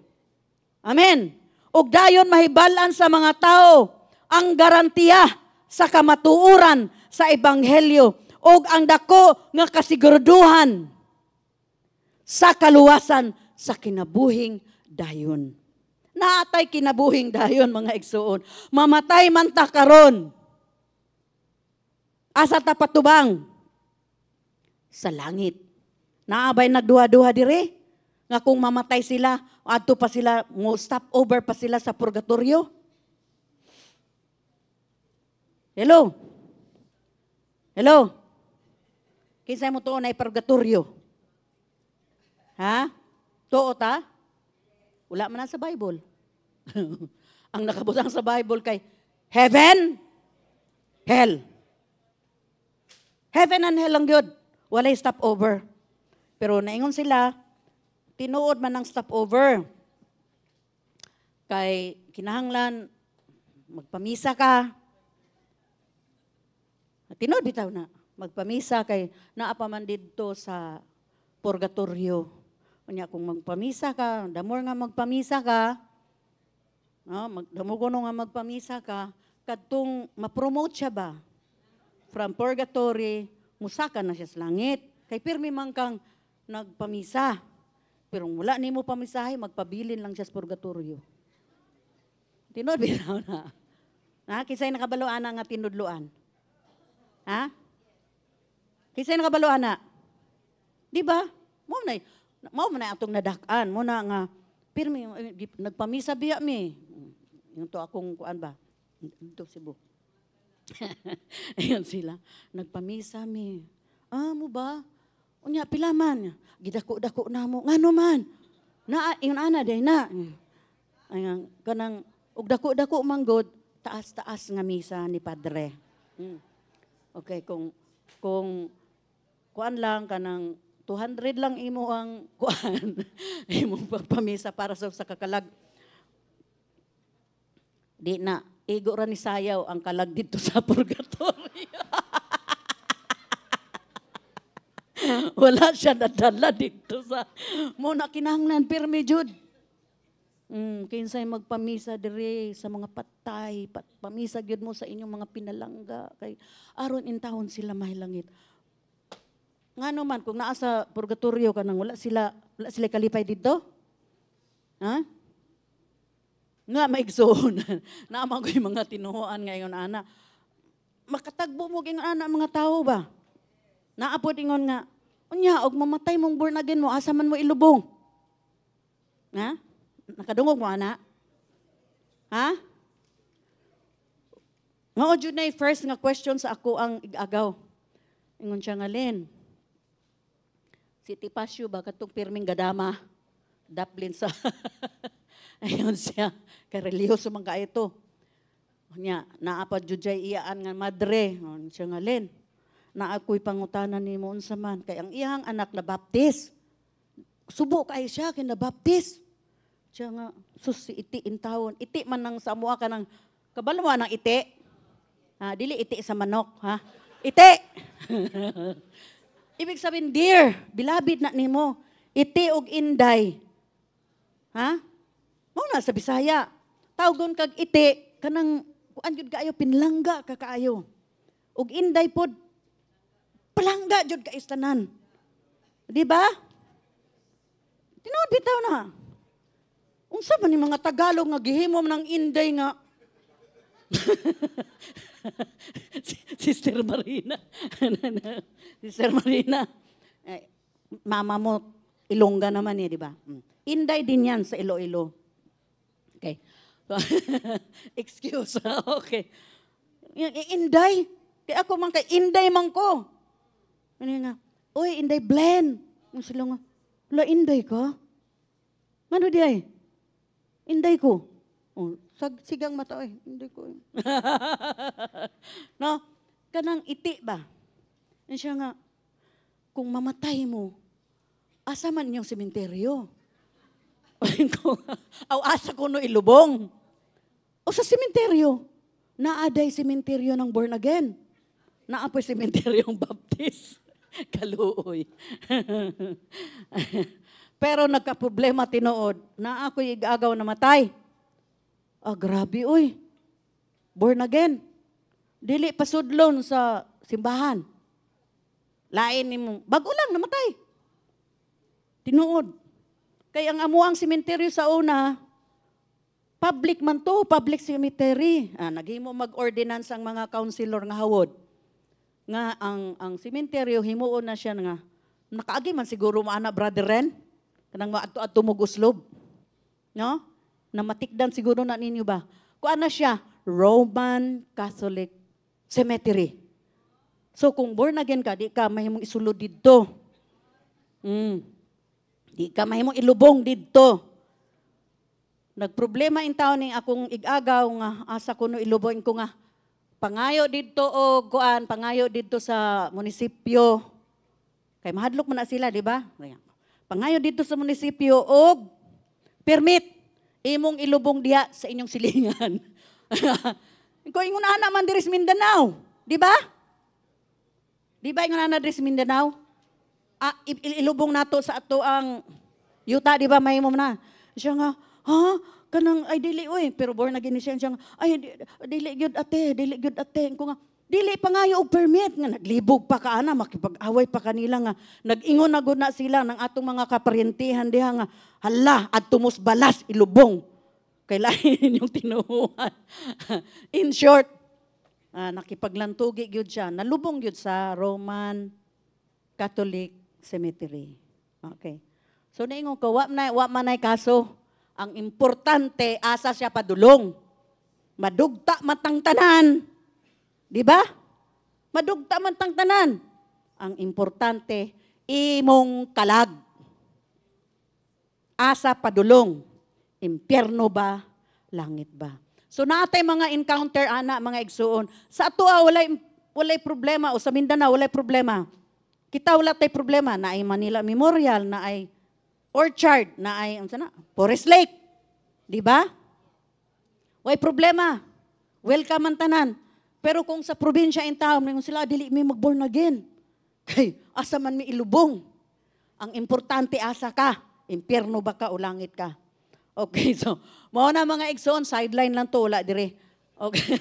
Amen. Ug dayon mahibalan sa mga tao ang garantiya sa kamatuoran sa ebanghelyo ug ang dako nga kasiguraduhan sa kaluwasan sa kinabuhing dayon. Naatay kinabuhing dayon mga igsoon. Mamatay man ta karon. Asa ta patubang? Sa langit. Naabay nagduha-duha dire? Nga kung mamatay sila, adto pa sila, mo stop over pa sila sa purgatorio? Hello? Hello? Kinsay mo tuon ay purgatorio? Ha? Tuo ta? Wala man na sa Bible. Ang nakabutang sa Bible kay heaven, hell. Heaven and hell lang yun. Walay stop over. Pero naingon sila, tinuod man ang stop over. Kay kinahanglan, magpamisa ka. Tinuod bitaw na. Magpamisa kay naapa man didto sa purgatorio. Kanya kung magpamisa ka, damor nga magpamisa ka, damugo nga magpamisa ka, kadtong ma-promote siya ba? From purgatory, musaka na siya sa langit. Kay pirmi man kang nagpamisa. Pero wala ni mo pamisahe, magpabilin lang siya sa purgatorio. Tinod bitaw na. Kisay nakabaloan na nga tinudluan. Ha? Kisay nakabaloan na. Di ba? Mao man na atong nadakan. Mo na nga, pirmi, nagpamisa biya mi. Yung to akong kuan ba? Ito Cebu. Ayun sila. Nagpamisa mi. Mo ba? Unya, pila man. Gidako-dako na mo. Ngano man? Yung ana day na. Ayun, kanang, ug dako-dako manggod, taas-taas nga misa ni Padre. Okay, kung kuan lang kanang 200 lang imo ang kuan, imong pagpamisa para sa kakalag. Di na, igo ra ni sayaw ang kalag dito sa purgatorio. Wala siya nadala dito sa, muna kinahanglan, pirmi jud. Kinsay magpamisa dire sa mga patay, pamisa gyud mo sa inyong mga pinalangga. Kay aron intahon sila mahilangit. Ngano man kung naa sa purgatorio kanang wala sila kalipay dito? Ha? Nga maigsoon. Naamang ko yung mga tinuhoan ngayon ana. Makatagbo mo gingon ana mga tao ba? Naapod ingon nga, unya og mamatay mong born again mo asa man mo ilubong. Ha? Nakadungog mo ana? Ha? Mao jud na first nga question sa ako ang igagaw. Ingon siya nga Len. Si Tipasyo ba katong pirming gadama daplin sa ayun siya kay relihiyoso man kaito. Nya naapad jud jay iyaan nga madre. Ingon siya nga Len. Naakoy pangutanan nimo unsa man kay ang iyang anak na baptis. Subo kay siya kay na baptis. Siya nga, sus, iti in taon. Iti man nang sa amuha ka ng, kabalo mo ng iti? Dili iti sa manok, ha? Iti! Ibig sabihin, dear, bilabid na nimo, iti og inday. Ha? Muna sa Bisaya. Tawgon kag iti, kanang, kuan jud kaayo, pinlangga ka kaayo. Og inday pod, palangga jud ka istanan. Di ba? Tinuod bitaw na. Unsa man ni mga Tagalog nga gihimo ng Inday nga Sister Marina. Sister Marina. Mama mo, Ilongga naman di ba? Inday din yan sa Iloilo. Okay. Excuse. Okay. Inday. Kaya ako man kay Inday man ko. Ano nga? Uy, Inday blend. Sila nga, wala Inday ka? Ano di ay? Inday ko. Oh, sigang mata ay. Inday ko. No? Kanang iti ba? Yan siya nga, kung mamatay mo, asa man yung sementeryo? Aw asa ko no ilubong. O sa sementeryo, naaday sementeryo ng born again. Naapoy sementeryong Baptist. Kaluoy. Pero nagka-problema tinuod na ako'y igagaw na matay. Ah, grabe uy. Born again. Dili pasudlon sa simbahan. Lain ni mo. Bago lang namatay. Tinuod. Kaya ang amuang sementeryo sa una, public man to, public cemetery. Naghimo mag-ordinance ang mga councilor nga hawod. Nga ang sementeryo, himuon na siya nga, nakaagi man siguro maana brother Ren, kanang maato-ato mo guslob. No? Na matikdan siguro na ninyo ba? Kuan na siya, Roman Catholic Cemetery. So kung born again ka, di ka mahimong isulod dito. Di ka mahimong ilubong dito. Nagproblema in taon ning akong igagaw nga asa kuno ilubong ko nga pangayo dito o kuan pangayo dito sa munisipyo. Kay mahadlok man na sila, di ba? Pangayo dito sa munisipyo og permit imong ilubong diha sa inyong silingan. Ko ingon ana man diri sa Mindanao, di ba? Di ba ingon ana diri sa Mindanao? Ilubong nato sa ato ang yuta, di ba mahimo na. Siya nga, ha? Kanang, ay dili oy, pero born again siya nga, ay dili gyud ate, ko nga, dili pa nga yung permit, nga naglibog pa ka ana, makipag-away pa kanila nga, nag-ingon na gud na sila ng atong mga kaparyentihan diha nga, hala, at tumos balas, ilubong. Kailangan yung tinuhuan. In short, nakipaglantugi gyud siya, nalubong gyud sa Roman Catholic Cemetery. Okay. So naingon ko, wa man ay kaso. Ang importante, asa siya padulong. Madugta matang tanan. Di ba? Madugta matang tanan. Ang importante, imong kalag. Asa padulong. Impyerno ba? Langit ba? So naatay mga encounter, ana, mga igsuon. Sa ato, walay problema. O sa Mindanao, walay problema. Kita wala tay problema. Na ay Manila Memorial, na ay Orchard, na ay Forest Lake. Di ba? Way problema. Welcome ang tanan. Pero kung sa probinsya in town, sila, dili may mag-born again. Kay, asa man may ilubong. Ang importante, asa ka. Impyerno ba ka o langit ka? Okay, so, mao na mga igsoon, sideline lang to, wala diri. Okay.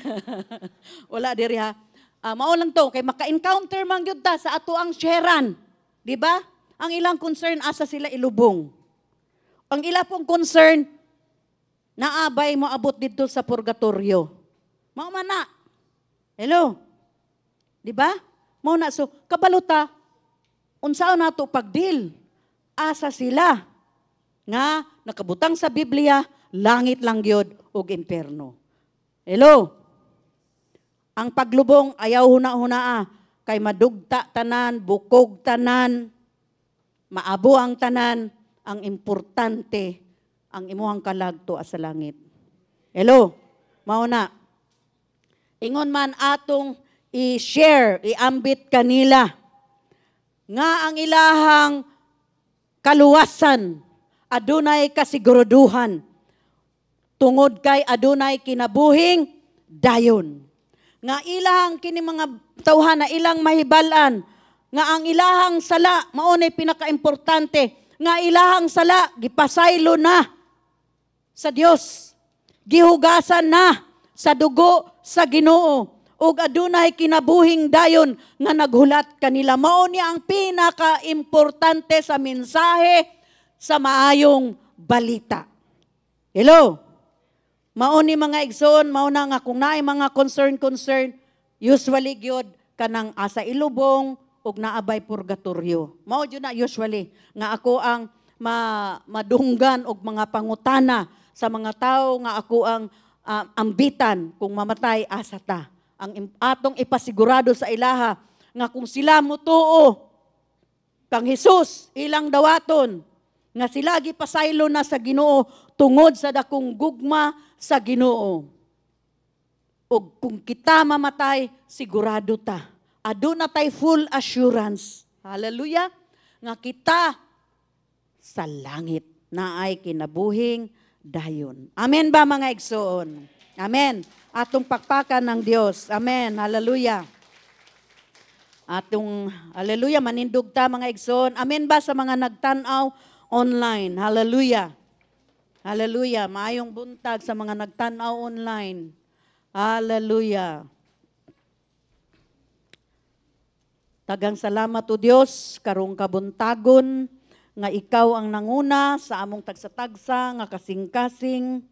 Wala diri ha. Mao lang to, kay maka-encounter man gyud ta sa ato ang sharean. Di ba? Ang ilang concern, asa sila ilubong. Ang ilang pong concern, naabay mo abot dito sa purgatorio. Mao man na. Hello? Di ba? Mao na. So, kabaluta, unsaon na to pagdil? Asa sila? Nga, nakabutang sa Biblia, langit lang gyud ug impyerno. Hello? Ang paglubong, ayaw huna-hunaa, kay madugta tanan, bukog tanan, maabo ang tanan, ang importante, ang imuhang kalagto sa langit. Hello? Mao na. Ingon man atong i-share, iambit kanila, nga ang ilahang kaluwasan, adunay kasiguruduhan, tungod kay adunay kinabuhing dayon. Nga ilang kini mga tawhan na ilang mahibalan, nga ang ilahang sala, maunay pinaka-importante, nga ilahang sala, gipasaylo na sa Dios. Gihugasan na sa dugo sa Ginoo. Ug adunay kinabuhing dayon nga naghulat kanila. Mao niya ang pinaka-importante sa mensahe sa maayong balita. Hello? Mao ni mga igsoon, mao na nga kung naay mga concern, usually gyud kanang asa ilubong ug naabay purgatorio. Mao jud na usually nga ako ang madunggan og mga pangutana sa mga tao nga ako ang ambitan kung mamatay asa ta. Ang atong ipasigurado sa ilaha nga kung sila mutuo kang Hesus ilang dawaton nga sila gipasaylo na sa Ginoo tungod sa dakong gugma sa Ginoo. O kung kita mamatay, sigurado ta. Aduna tay full assurance. Hallelujah. Nga kita sa langit na ay kinabuhing dayon. Amen ba mga igsoon? Amen. Atong pakpakan ng Dios. Amen. Hallelujah. Atong, hallelujah, manindog ta mga igsoon. Amen ba sa mga nagtanaw online? Hallelujah. Hallelujah. Maayong buntag sa mga nagtanaw online. Hallelujah. Tagang salamat o Dios karong kabuntagon nga ikaw ang nanguna sa among tagsa-tagsa nga kasing-kasing.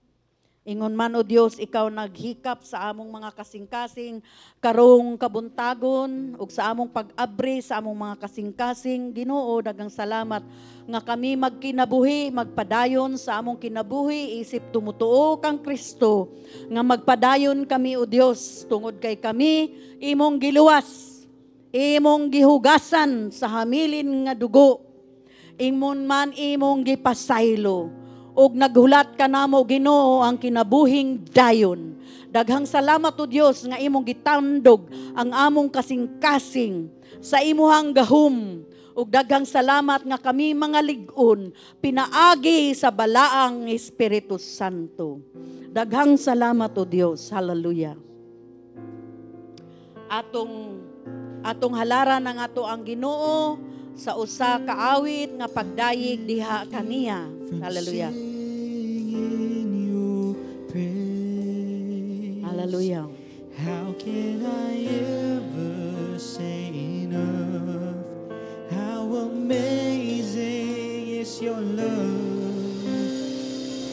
Ingon man o Dios, ikaw naghikap sa among mga kasing-kasing karong kabuntagon ug sa among pag-abri sa among mga kasing-kasing. Ginoo, dagang salamat nga kami magkinabuhi, magpadayon sa among kinabuhi, isip tumutuo kang Kristo, nga magpadayon kami o Dios, tungod kay kami, imong giluwas, imong gihugasan sa hamilin nga dugo, imong man imong gipasaylo, ug naghulat ka namo Ginoo ang kinabuhing dayon. Daghang salamat o Dios nga imong gitandog ang among kasing-kasing sa imuhang gahom. Ug daghang salamat nga kami mga lig-on pinaagi sa balaang Espiritu Santo. Daghang salamat o Dios. Hallelujah. Atong halaran ng ato ang Ginoo sa usa ka awit nga pagdayeg diha kaniya. Hallelujah. Hallelujah. How can I ever say enough? How amazing is your love?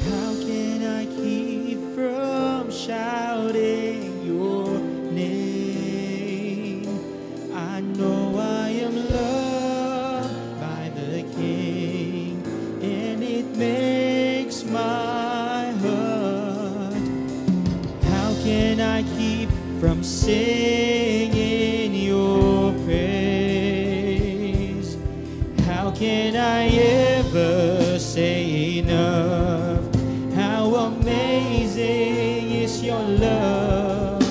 How can I keep from shouting your name? I know I am loved by the King, and it makes my heart. How can I keep from singing your praise? How can I ever say enough? How amazing is your love?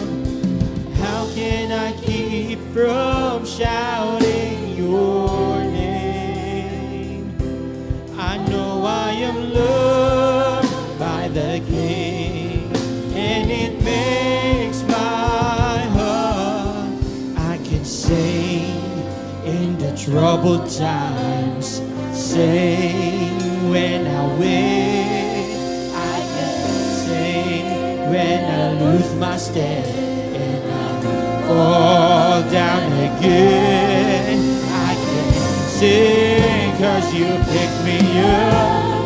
How can I keep from shouting your name? I know I am loved by the King, and it makes my heart. I can sing in the troubled times, sing when I win. I can sing when I lose my step and I fall down again. I can sing 'cause you pick me up,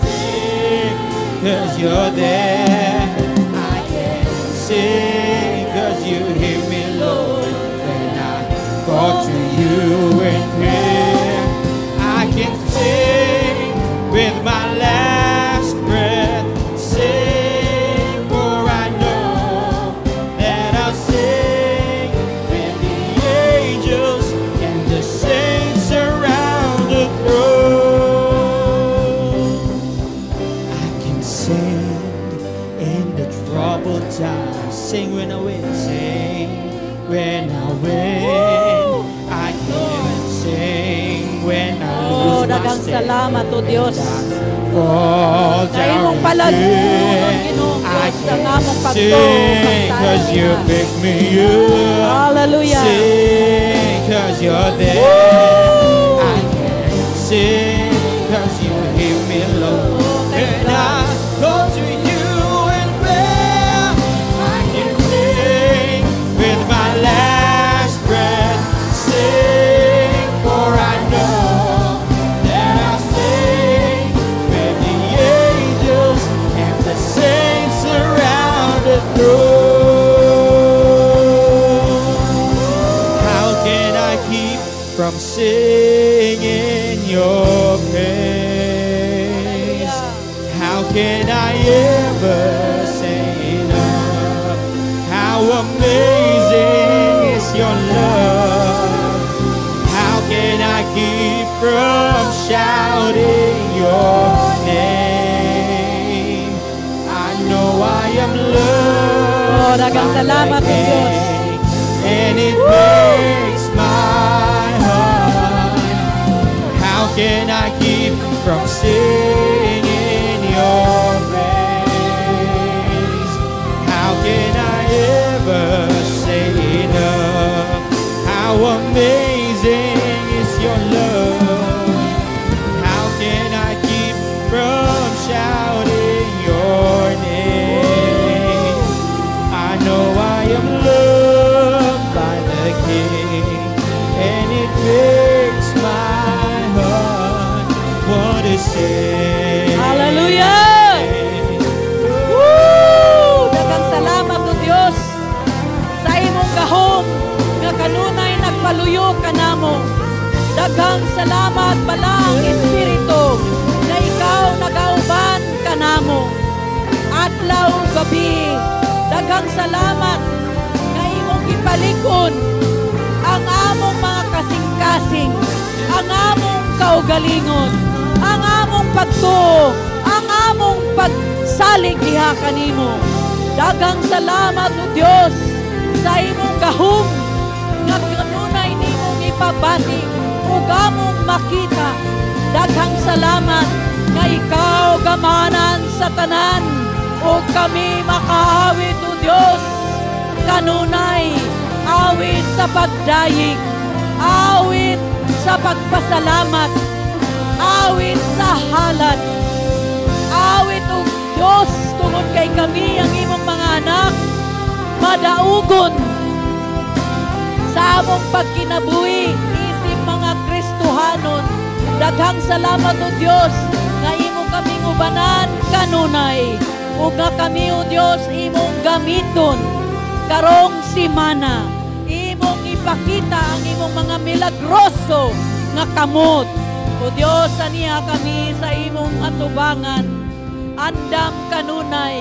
sing 'cause you're there. I can sing 'cause you hear me, Lord, when I call to you in prayer. I can sing with my last breath, sing, for I know that I'll sing with the angels and the saints around the throne. I can sing in the troubled times, sing when I win, sing when I win. I can sing when I lose my Daghang step. salamat o Dios. Fall Sa imong down palaguan, again. Ginoong I Diyos, ang can among sing pagtuo, 'cause you pick me up. Hallelujah. Sing 'cause you're there. I can sing 'cause you hear me, Lord. And I go to you in prayer. I can sing with my last breath. Sing, for I know that I'll sing with the angels and throne. How can I keep from singing your praise? How can I ever say enough? How amazing is your love? How can I keep from shouting your name? I know I am loved daghang salamat by po, Diyos. King, and it makes my heart. How can I keep from singing your praise? How can I ever say enough? How amazing is your love? How can I keep from shouting your name? I know I am loved by the King, and it makes my heart want to sing. Hallelujah! Woo! Daghang salamat o Dios sa imong gahom nga kanunay nagpaluyo kanamo. Daghang salamat balang Espiritu na ikaw nagauban kanamo. Adlaw gabi, daghang salamat nga imong ipalikon ang among mga kasing-kasing, ang among kaugalingon, ang among pagtuo, ang among pagsalig diha kanimo. Daghang salamat o Dios sa imong gahom nga kanunay nimong ipabati ug among makita. Daghang salamat nga ikaw gamanan sa tanan ug kami makaawit o Dios kanunay awit sa pagdayeg, awit sa pagpasalamat, awit sa halad, awit o Diyos tungod kay kami ang imong mga anak madaugon sa among pagkinabuhi isip mga Kristohanon. Daghang salamat o Diyos nga imo kaming ubanan kanunay ug nga kami o Diyos imong gamiton karong simana. Imong ipakita ang imong mga milagroso nga kamot. O Diyos, aniya kami sa imong atubangan. Andam kanunay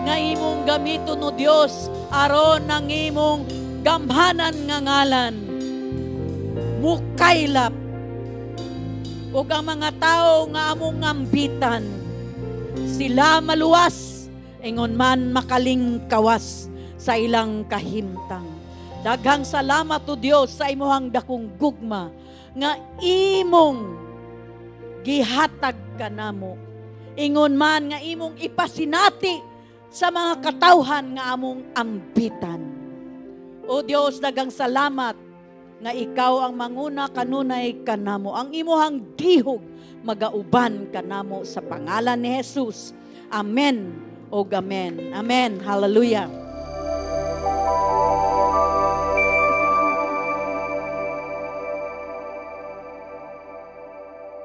nga imong gamiton o Diyos aron ang imong gamhanan nga ngalan. Mukaylap ug ang mga tao nga among ngambitan sila maluwas ingon man makalingkawas sa ilang kahimtang. Daghang salamat o Dios sa imuhang dakong gugma nga imong gihatag kanamo. Ingon man nga imong ipasinati sa mga katawhan nga among ambitan. O Dios, daghang salamat nga ikaw ang manguna kanunay kanamo. Ang imuhang dihog magauban kanamo sa pangalan ni Jesus. Amen o amen. Amen. Hallelujah.